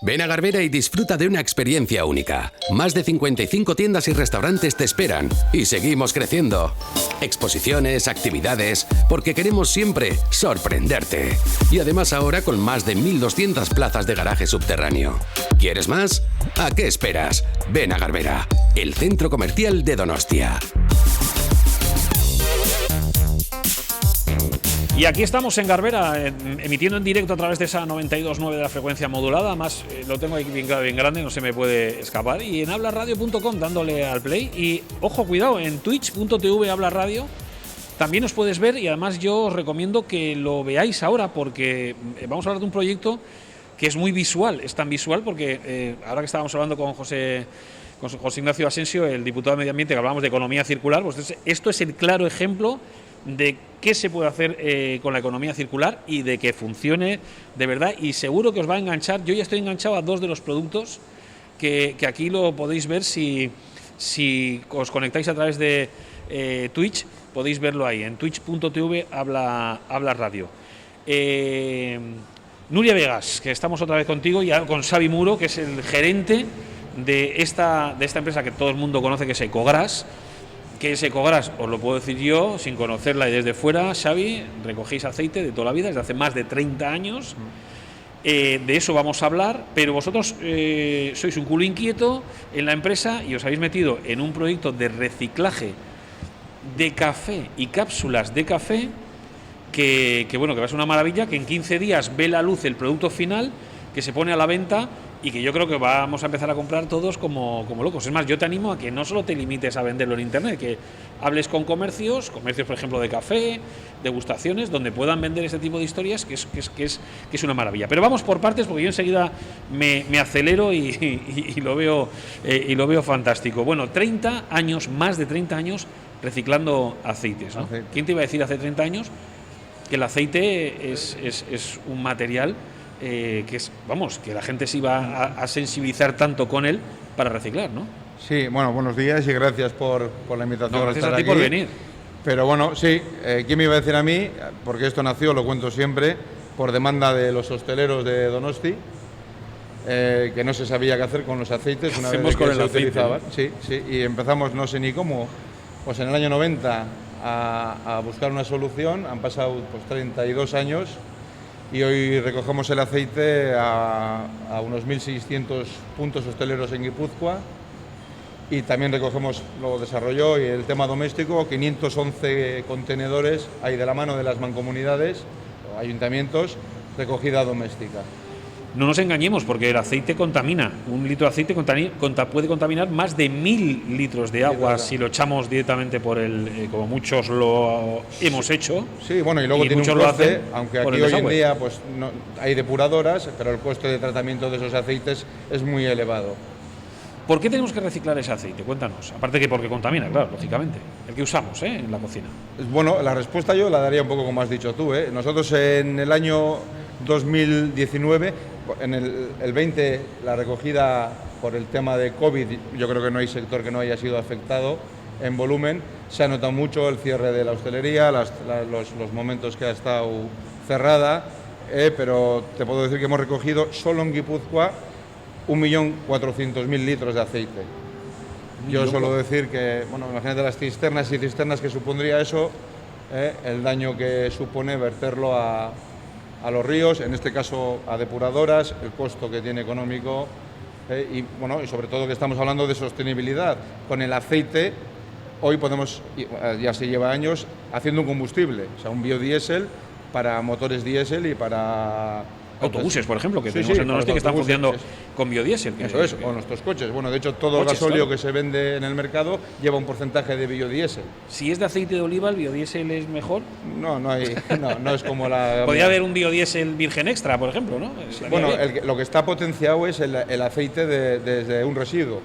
Ven a Garbera y disfruta de una experiencia única. Más de 55 tiendas y restaurantes te esperan y seguimos creciendo. Exposiciones, actividades, porque queremos siempre sorprenderte. Y además ahora con más de 1.200 plazas de garaje subterráneo. ¿Quieres más? ¿A qué esperas? Ven a Garbera, el centro comercial de Donostia. Y aquí estamos en Garbera, emitiendo en directo a través de esa 92.9 de la frecuencia modulada. Además, lo tengo aquí bien grande, no se me puede escapar. Y en hablarradio.com dándole al play. Y, ojo, cuidado, en twitch.tv hablarradio también os puedes ver. Y además yo os recomiendo que lo veáis ahora, porque vamos a hablar de un proyecto que es muy visual. Es tan visual porque ahora que estábamos hablando con José Ignacio Asensio, el diputado de Medio Ambiente, que hablábamos de economía circular, pues esto es el claro ejemplo de qué se puede hacer con la economía circular y de que funcione de verdad, y seguro que os va a enganchar. Yo ya estoy enganchado a 2 de los productos que aquí lo podéis ver si os conectáis a través de Twitch, podéis verlo ahí, en twitch.tv habla radio. Nuria Vegas, que estamos otra vez contigo, y con Xavi Muro, que es el gerente de esta empresa que todo el mundo conoce, que es Ecogras. ¿Qué es Ecogras? Os lo puedo decir yo, sin conocerla y desde fuera. Xavi, recogéis aceite de toda la vida, desde hace más de 30 años. De eso vamos a hablar, pero vosotros sois un culo inquieto en la empresa y os habéis metido en un proyecto de reciclaje de café y cápsulas de café que va a ser una maravilla, que en 15 días ve la luz el producto final, que se pone a la venta y que yo creo que vamos a empezar a comprar todos como locos. Es más, yo te animo a que no solo te limites a venderlo en internet, que hables con comercios, por ejemplo de café, degustaciones, donde puedan vender este tipo de historias, que es una maravilla. Pero vamos por partes, porque yo enseguida me acelero y lo veo fantástico. Bueno, 30 años, más de 30 años reciclando aceites, ¿no? Aceite. ¿Quién te iba a decir hace 30 años que el aceite es un material que la gente se iba a sensibilizar tanto con él para reciclar, ¿no? Sí, bueno, buenos días y gracias por la invitación. Gracias a ti por venir. Pero bueno, sí, ¿quién me iba a decir a mí? Porque esto nació, lo cuento siempre, por demanda de los hosteleros de Donosti, que no se sabía qué hacer con los aceites una vez que se utilizaban. Sí, y empezamos, no sé ni cómo, pues en el año 90 a buscar una solución. Han pasado pues 32 años. Y hoy recogemos el aceite a unos 1.600 puntos hosteleros en Guipúzcoa, y también recogemos, lo desarrolló, y el tema doméstico, 511 contenedores hay de la mano de las mancomunidades o ayuntamientos, recogida doméstica. No nos engañemos, porque el aceite contamina. Un litro de aceite puede contaminar más de 1.000 litros de agua si lo echamos directamente por como muchos lo hemos hecho. Sí, bueno, y luego tiene un coste, aunque aquí hoy en día pues no, hay depuradoras, pero el coste de tratamiento de esos aceites es muy elevado. ¿Por qué tenemos que reciclar ese aceite? Cuéntanos. Aparte que porque contamina, claro, lógicamente. El que usamos en la cocina. Bueno, la respuesta yo la daría un poco como has dicho tú. Nosotros en el año 2019, en el 20, la recogida por el tema de COVID, yo creo que no hay sector que no haya sido afectado en volumen. Se ha notado mucho el cierre de la hostelería, los momentos que ha estado cerrada, pero te puedo decir que hemos recogido solo en Guipúzcoa 1.400.000 litros de aceite. Yo suelo decir que, bueno, imagínate las cisternas y cisternas que supondría eso, el daño que supone verterlo a los ríos, en este caso a depuradoras, el costo que tiene económico, y sobre todo que estamos hablando de sostenibilidad. Con el aceite hoy podemos, ya se lleva años haciendo un combustible, o sea, un biodiesel para motores diésel y para autobuses, por ejemplo, que tenemos en Donosti que están funcionando con biodiesel. Eso es, o nuestros coches. Bueno, de hecho, todo el gasóleo que se vende en el mercado lleva un porcentaje de biodiesel. Si es de aceite de oliva, ¿el biodiesel es mejor? No es como la... Podría haber un biodiesel virgen extra, por ejemplo, ¿no? Bueno, lo que está potenciado es el aceite desde un residuo.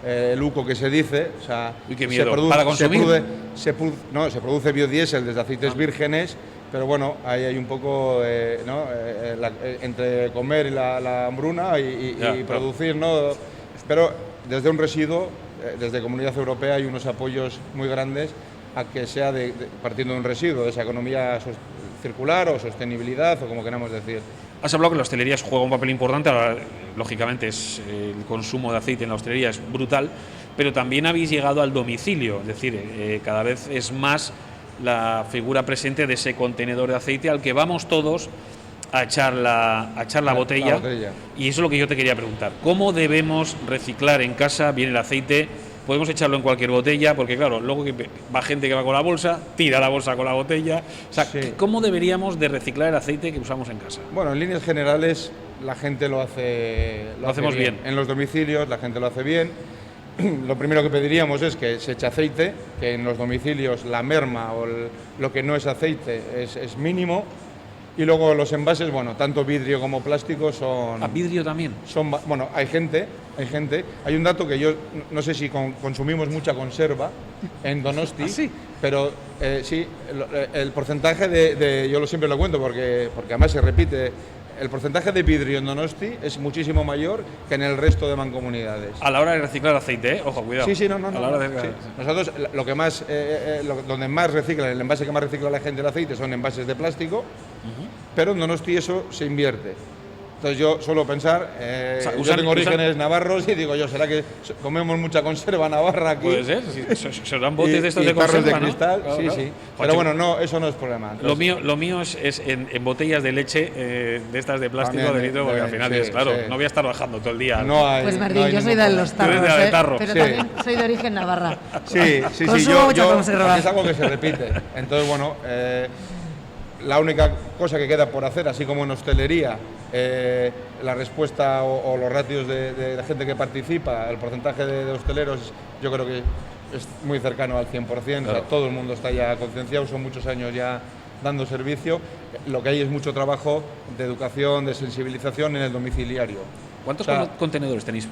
El UCO que se dice, o sea, qué miedo. ¿Para consumir? Se produce biodiesel desde aceites vírgenes, pero bueno, ahí hay un poco ¿no? Entre comer y la hambruna y producir, ¿no? Pero desde un residuo, desde Comunidad Europea hay unos apoyos muy grandes a que sea partiendo de un residuo, de esa economía circular o sostenibilidad o como queramos decir. Has hablado que la hostelería juega un papel importante, ahora, lógicamente el consumo de aceite en la hostelería es brutal, pero también habéis llegado al domicilio, es decir, cada vez es más la figura presente de ese contenedor de aceite al que vamos todos a echar la botella. Y eso es lo que yo te quería preguntar. ¿Cómo debemos reciclar en casa bien el aceite? Podemos echarlo en cualquier botella, porque claro, luego va gente que va con la bolsa, tira la bolsa con la botella. O sea, sí. ¿Cómo deberíamos de reciclar el aceite que usamos en casa? Bueno, en líneas generales la gente lo hacemos bien. En los domicilios la gente lo hace bien. Lo primero que pediríamos es que se eche aceite, que en los domicilios la merma o lo que no es aceite es mínimo. Y luego los envases, bueno, tanto vidrio como plástico son... ¿A vidrio también? Bueno, hay gente. Hay un dato que yo no sé si consumimos mucha conserva en Donosti, ¿Ah, sí? Pero sí, el porcentaje yo siempre lo cuento porque además se repite. El porcentaje de vidrio en Donosti es muchísimo mayor que en el resto de mancomunidades. A la hora de reciclar aceite, ¿eh? Ojo, cuidado. Sí, no. A la hora de... sí. Nosotros lo que más, donde más recicla, el envase que más recicla la gente el aceite son envases de plástico, pero en Donosti eso se invierte. Entonces yo suelo pensar, yo tengo orígenes navarros y digo yo, ¿será que comemos mucha conserva navarra aquí? Puede ser, se dan botes de estos de conserva, de cristal, ¿no? Claro. Sí. Pero bueno, no, eso no es problema. Entonces, lo mío es en botellas de leche de estas de plástico de litro, porque al final no voy a estar bajando todo el día. Pues Martín, yo soy de los tarros, pero también soy de origen navarra. Sí, yo es algo que se repite. Entonces, bueno, la única cosa que queda por hacer, así como en hostelería, la respuesta o los ratios de la gente que participa, el porcentaje de hosteleros, yo creo que es muy cercano al 100%, claro. O sea, todo el mundo está ya concienciado, son muchos años ya dando servicio. Lo que hay es mucho trabajo de educación, de sensibilización en el domiciliario. ¿Cuántos contenedores tenéis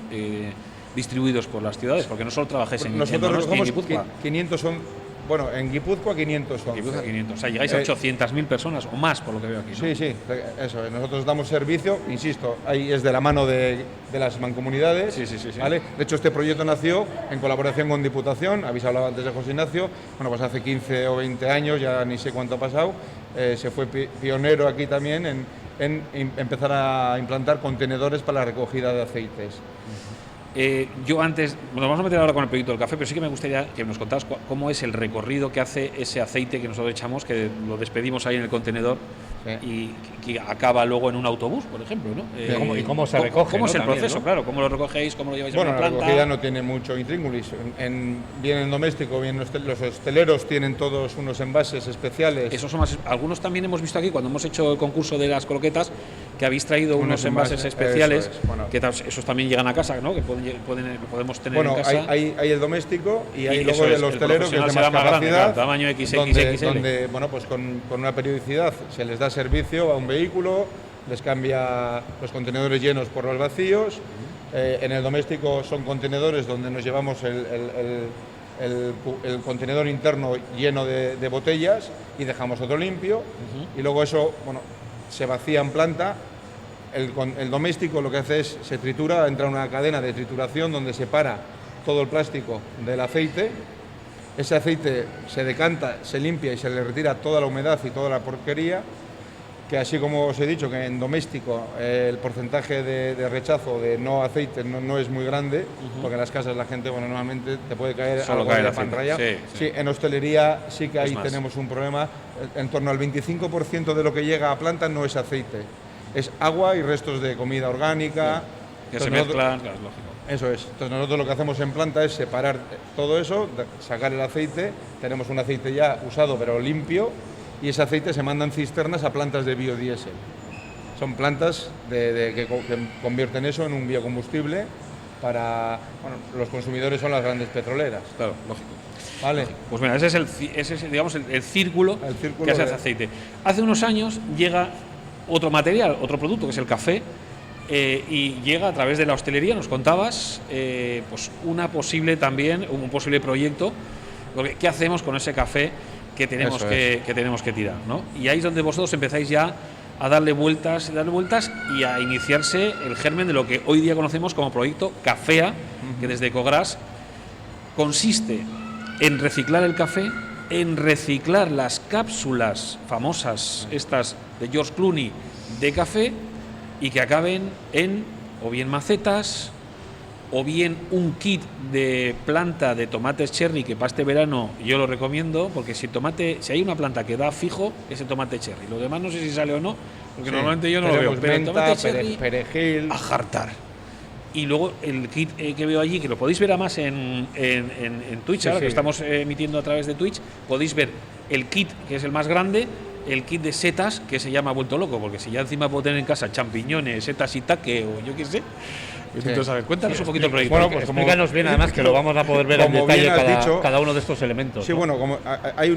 distribuidos por las ciudades? Porque no solo trabajáis en Donosti y en Guipúzcoa. 500 son... Bueno, en Guipúzcoa 500. Guipúzcoa 500. O sea, llegáis a 800.000 personas o más, por lo que veo aquí, ¿no? Sí, eso. Nosotros damos servicio, insisto, ahí es de la mano de las mancomunidades. Sí. ¿Vale? De hecho, este proyecto nació en colaboración con Diputación. Habéis hablado antes de José Ignacio. Bueno, pues hace 15 o 20 años, ya ni sé cuánto ha pasado, se fue pionero aquí también en empezar a implantar contenedores para la recogida de aceites. Yo antes, nos vamos a meter ahora con el proyecto del café, pero sí que me gustaría que nos contaras cómo es el recorrido que hace ese aceite que nosotros echamos, que lo despedimos ahí en el contenedor y que acaba luego en un autobús, por ejemplo, ¿no? ¿Y cómo se recoge? ¿Cómo es el también, proceso? ¿no? Claro, ¿cómo lo recogéis? ¿Cómo lo lleváis a una planta? La recogida no tiene mucho intríngulis. Bien en doméstico, bien los hosteleros tienen todos unos envases especiales. Esos son más, algunos también hemos visto aquí, cuando hemos hecho el concurso de las croquetas, que habéis traído unos envases especiales, que esos también llegan a casa, ¿no? Que podemos tener en casa. Hay el doméstico y hay luego el hostelero, que es de más capacidad, tamaño XXXL. Donde bueno, pues con una periodicidad se les da servicio a un vehículo, les cambia los contenedores llenos por los vacíos. En el doméstico son contenedores donde nos llevamos el contenedor interno lleno de botellas y dejamos otro limpio. Y luego eso, bueno, se vacía en planta. El doméstico lo que hace es se tritura, entra una cadena de trituración donde separa todo el plástico del aceite. Ese aceite se decanta, se limpia y se le retira toda la humedad y toda la porquería, que así como os he dicho que en doméstico el porcentaje de rechazo de no aceite no es muy grande, porque en las casas la gente, bueno, normalmente te puede caer algo de pan rallado. Sí, en hostelería sí que ahí tenemos un problema. En torno al 25% de lo que llega a planta no es aceite, es agua y restos de comida orgánica. Que se mezclan, claro, es lógico. Eso es. Entonces nosotros lo que hacemos en planta es separar todo eso, sacar el aceite. Tenemos un aceite ya usado pero limpio, y ese aceite se manda en cisternas a plantas de biodiesel. Son plantas que convierten eso en un biocombustible para... Bueno, los consumidores son las grandes petroleras. Claro, lógico. Vale. Pues mira, ese es digamos, el círculo que hace aceite. Hace unos años llega otro material, otro producto, que es el café, y llega a través de la hostelería, nos contabas, pues un posible proyecto. ¿Qué hacemos con ese café que tenemos que tirar, ¿no? Y ahí es donde vosotros empezáis ya a darle vueltas y a iniciarse el germen de lo que hoy día conocemos como proyecto Cafea, que desde Ecogras consiste en reciclar el café, en reciclar las cápsulas famosas estas de George Clooney de café y que acaben en o bien macetas o bien un kit de planta de tomates cherry, que para este verano yo lo recomiendo, porque si hay una planta que da fijo, es el tomate cherry. Lo demás no sé si sale o no, porque normalmente yo no lo veo. Menta, pero el tomate cherry, perejil, a jartar. Y luego el kit que veo allí, que lo podéis ver además en Twitch, ahora que estamos emitiendo a través de Twitch, podéis ver el kit, que es el más grande, el kit de setas, que se llama Vuelto Loco, porque si ya encima puedo tener en casa champiñones, setas y taque, o yo qué sé. Entonces, a ver, cuéntanos un poquito el proyecto. Bueno, pues explícanos bien, además, que lo vamos a poder ver en detalle cada uno de estos elementos. Sí, ¿no? Bueno, como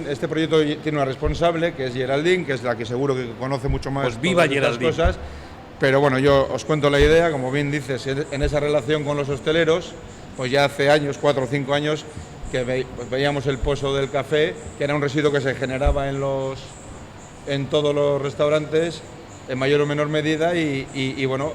este proyecto tiene una responsable, que es Geraldine, que es la que seguro que conoce mucho más pues viva Geraldine. Cosas. Pero bueno, yo os cuento la idea, como bien dices, en esa relación con los hosteleros, pues ya hace años, 4 o 5 años, que veíamos el pozo del café, que era un residuo que se generaba en todos los restaurantes, en mayor o menor medida, y bueno,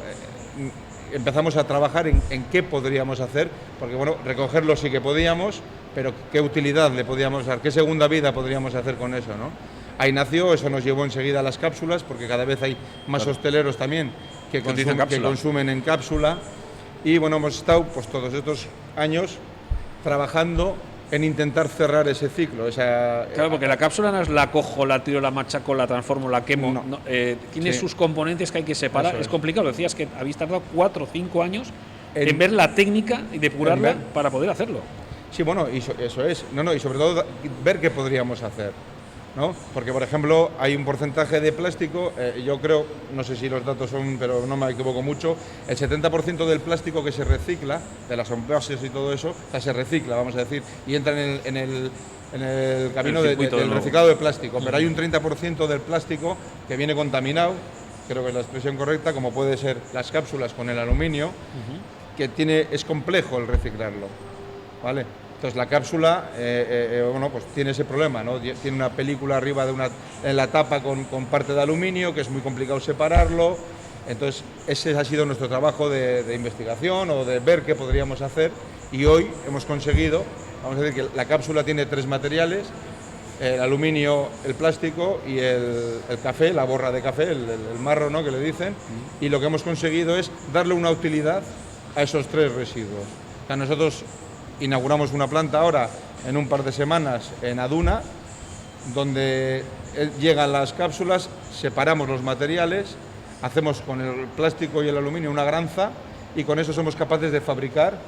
empezamos a trabajar en qué podríamos hacer, porque bueno, recogerlo sí que podíamos, pero qué utilidad le podíamos dar, qué segunda vida podríamos hacer con eso, ¿no? Ahí nació, eso nos llevó enseguida a las cápsulas, porque cada vez hay más hosteleros también que consumen en cápsula. Y bueno, hemos estado pues todos estos años trabajando en intentar cerrar ese ciclo. Claro, porque la cápsula no es la cojo, la tiro, la machaco, la transformo, la quemo. No, tiene sus componentes que hay que separar. Es complicado. Decías que habéis tardado 4 o 5 años en ver la técnica y depurarla para poder hacerlo. Sí, bueno, eso es. Y sobre todo ver qué podríamos hacer, ¿no? Porque, por ejemplo, hay un porcentaje de plástico, yo creo, no sé si los datos son, pero no me equivoco mucho, el 70% del plástico que se recicla, de las envases y todo eso, se recicla, vamos a decir, y entra en el camino del reciclado de plástico. Pero hay un 30% del plástico que viene contaminado, creo que es la expresión correcta, como puede ser las cápsulas con el aluminio, que es complejo el reciclarlo, ¿vale? Entonces la cápsula, bueno, pues tiene ese problema, ¿no? Tiene una película arriba en la tapa con parte de aluminio, que es muy complicado separarlo. Entonces ese ha sido nuestro trabajo de investigación o de ver qué podríamos hacer, y hoy hemos conseguido, vamos a decir que la cápsula tiene 3 materiales: el aluminio, el plástico y el café, la borra de café, el marro, ¿no?, que le dicen, y lo que hemos conseguido es darle una utilidad a esos 3 residuos. O sea, nosotros inauguramos una planta ahora en un par de semanas en Aduna, donde llegan las cápsulas, separamos los materiales, hacemos con el plástico y el aluminio una granza, y con eso somos capaces de fabricar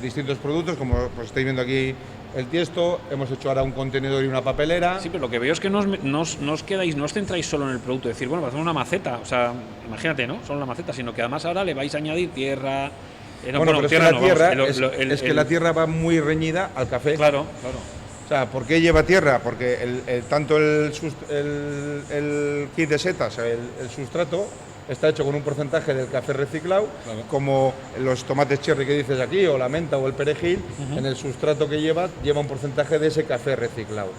distintos productos, como pues estáis viendo aquí el tiesto. Hemos hecho ahora un contenedor y una papelera. Sí, pero lo que veo es que no os quedáis, no os centráis solo en el producto, es decir, bueno, hacemos una maceta, o sea, imagínate, ¿no? Solo una maceta, sino que además ahora le vais a añadir tierra. Pero es que la tierra, la tierra va muy reñida al café. Claro. O sea, ¿por qué lleva tierra? Porque tanto el kit de setas, el sustrato, está hecho con un porcentaje del café reciclado, como los tomates cherry que dices aquí, o la menta o el perejil, en el sustrato que lleva un porcentaje de ese café reciclado,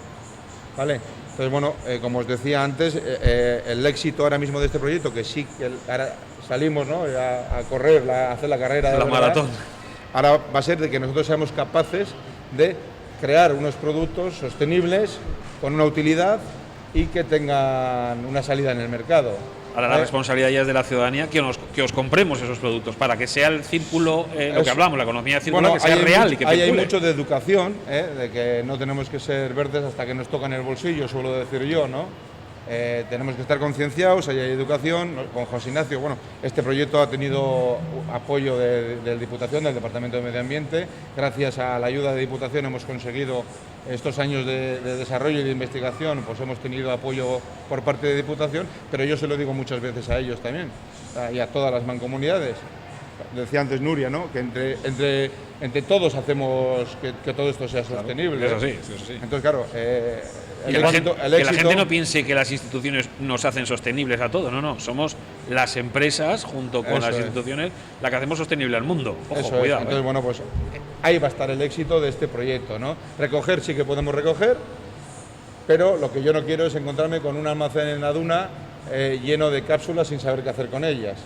¿vale? Entonces, bueno, como os decía antes, el éxito ahora mismo de este proyecto, que sí que ahora salimos, ¿no?, a correr, a hacer la carrera de la maratón, ahora va a ser de que nosotros seamos capaces de crear unos productos sostenibles con una utilidad y que tengan una salida en el mercado. Ahora la responsabilidad ya es de la ciudadanía que os compremos esos productos para que sea el círculo, lo que hablamos, la economía circular, que sea real y que hay mucho de educación, de que no tenemos que ser verdes hasta que nos toca en el bolsillo, suelo decir yo, ¿no? Tenemos que estar concienciados, hay educación. Con José Ignacio, bueno, este proyecto ha tenido apoyo de Diputación, del Departamento de Medio Ambiente. Gracias a la ayuda de Diputación hemos conseguido estos años de desarrollo y de investigación, pues hemos tenido apoyo por parte de Diputación, pero yo se lo digo muchas veces a ellos también, y a todas las mancomunidades. Decía antes Nuria, ¿no?, que entre todos hacemos que todo esto sea sostenible. Eso sí. Entonces, claro, que la gente no piense que las instituciones nos hacen sostenibles a todos, no, somos las empresas junto con las instituciones la que hacemos sostenible al mundo. Ojo, cuidado. Entonces, bueno, pues ahí va a estar el éxito de este proyecto, ¿no? Recoger sí que podemos recoger, pero lo que yo no quiero es encontrarme con un almacén en la duna lleno de cápsulas sin saber qué hacer con ellas.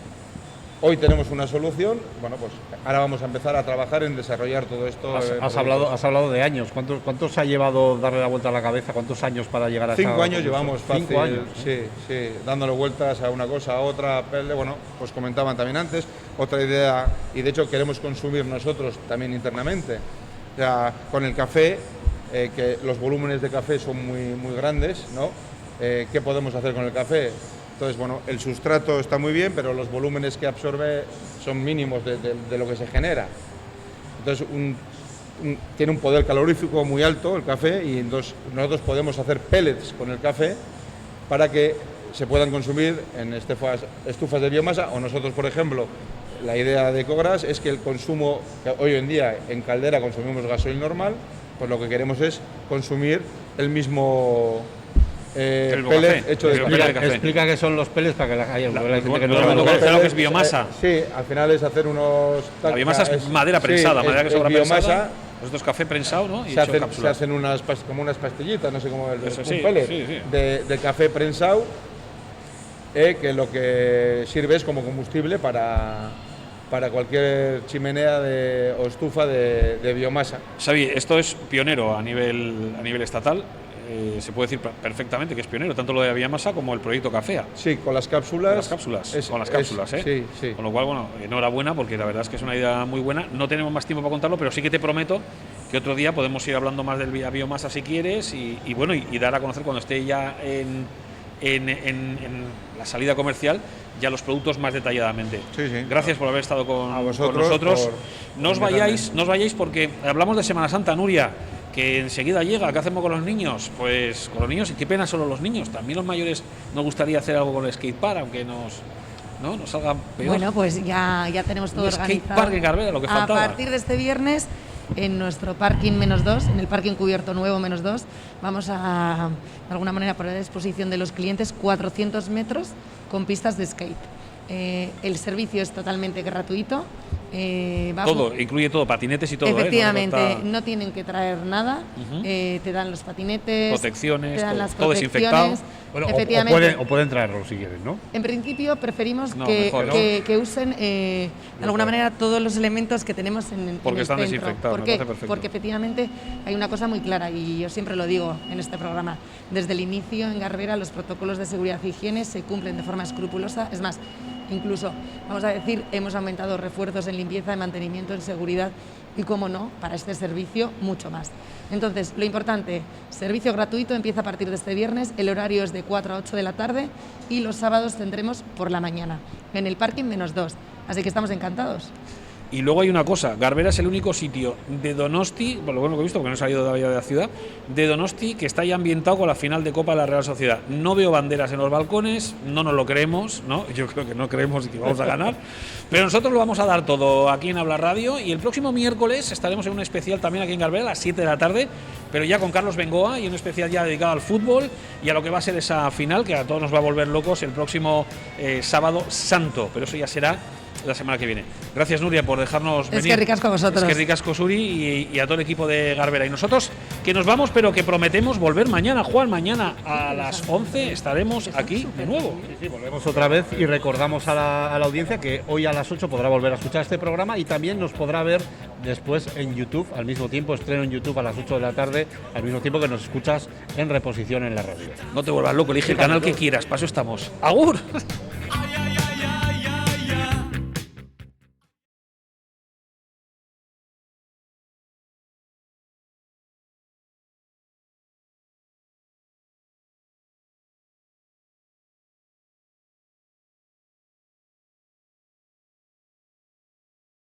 Hoy tenemos una solución, bueno, pues ahora vamos a empezar a trabajar en desarrollar todo esto. Has hablado de años. ¿Cuántos ha llevado darle la vuelta a la cabeza? ¿Cuántos años para llegar a 5 años llevamos fácil, 5 años, sí, dándole vueltas a una cosa, a otra. Bueno, pues comentaban también antes, otra idea, y de hecho queremos consumir nosotros también internamente. O sea, con el café, que los volúmenes de café son muy grandes, ¿no? ¿Qué podemos hacer con el café? Entonces, bueno, el sustrato está muy bien, pero los volúmenes que absorbe son mínimos de lo que se genera. Entonces, tiene un poder calorífico muy alto el café, y entonces nosotros podemos hacer pellets con el café para que se puedan consumir en estufas de biomasa, o nosotros, por ejemplo, la idea de Ecogras es que el consumo, que hoy en día en caldera consumimos gasoil normal, pues lo que queremos es consumir el mismo pellet hecho de café. Explica qué son los pellets para que haya gente que no sabe lo que es biomasa. Sí, al final es hacer unos... La biomasa es madera prensada, madera que sobra prensada. Esto es café prensado, ¿no? Y se hacen como unas pastillitas, no sé cómo un pellet de café prensado, que lo que sirve es como combustible para cualquier chimenea o estufa de biomasa. Xavi, esto es pionero a nivel estatal. Se puede decir perfectamente que es pionero, tanto lo de la biomasa como el proyecto Cafea. Sí, con las cápsulas. Con las cápsulas, ¿eh? Sí. Con lo cual, bueno, enhorabuena, porque la verdad es que es una idea muy buena. No tenemos más tiempo para contarlo, pero sí que te prometo que otro día podemos ir hablando más de la biomasa si quieres y dar a conocer cuando esté ya en la salida comercial ya los productos más detalladamente. Sí. Gracias por haber estado con nosotros. No os vayáis porque hablamos de Semana Santa, Nuria, que enseguida llega. ¿Qué hacemos con los niños? Pues con los niños, y qué pena solo los niños. También los mayores nos gustaría hacer algo con el skatepark, aunque nos salga peor. Bueno, pues ya tenemos todo organizado. Skatepark en Garbera, lo que faltaba. A partir de este viernes, en nuestro parking -2, en el parking cubierto nuevo -2, vamos a, de alguna manera, poner a disposición de los clientes 400 metros con pistas de skate. El servicio es totalmente gratuito. Todo, incluye todo, patinetes y todo. Efectivamente, no tienen que traer nada. Te dan los patinetes, protecciones, te dan las todo desinfectado. Bueno, efectivamente. o pueden traerlo si quieren, ¿no? En principio preferimos que usen de alguna manera todos los elementos que tenemos en porque el están centro. desinfectados. ¿Por qué? Porque efectivamente hay una cosa muy clara, y yo siempre lo digo en este programa: desde el inicio en Garbera los protocolos de seguridad e higiene se cumplen de forma escrupulosa. Es más, incluso, vamos a decir, hemos aumentado refuerzos en limpieza, en mantenimiento, en seguridad y, como no, para este servicio mucho más. Entonces, lo importante, servicio gratuito, empieza a partir de este viernes, el horario es de 4 a 8 de la tarde y los sábados tendremos por la mañana, en el parking -2, así que estamos encantados. Y luego hay una cosa, Garbera es el único sitio de Donosti, por lo bueno que he visto, porque no he salido todavía de la ciudad, de Donosti que está ya ambientado con la final de Copa de la Real Sociedad. No veo banderas en los balcones, no nos lo creemos, ¿no? Yo creo que no creemos que vamos a ganar, pero nosotros lo vamos a dar todo aquí en Habla Radio, y el próximo miércoles estaremos en un especial también aquí en Garbera a las 7 de la tarde, pero ya con Carlos Bengoa, y un especial ya dedicado al fútbol y a lo que va a ser esa final, que a todos nos va a volver locos el próximo sábado santo, pero eso ya será la semana que viene. Gracias, Nuria, por dejarnos venir. Es que ricasco a vosotros. Es que ricasco, Suri, y a todo el equipo de Garbera. Y nosotros, que nos vamos, pero que prometemos volver mañana, Juan. Mañana a las 11 estaremos aquí de nuevo. Sí, volvemos otra vez, y recordamos a la audiencia que hoy a las 8 podrá volver a escuchar este programa, y también nos podrá ver después en YouTube, al mismo tiempo, estreno en YouTube a las 8 de la tarde, al mismo tiempo que nos escuchas en reposición en la radio. No te vuelvas loco, elige el canal que quieras, para eso estamos. ¡Agur!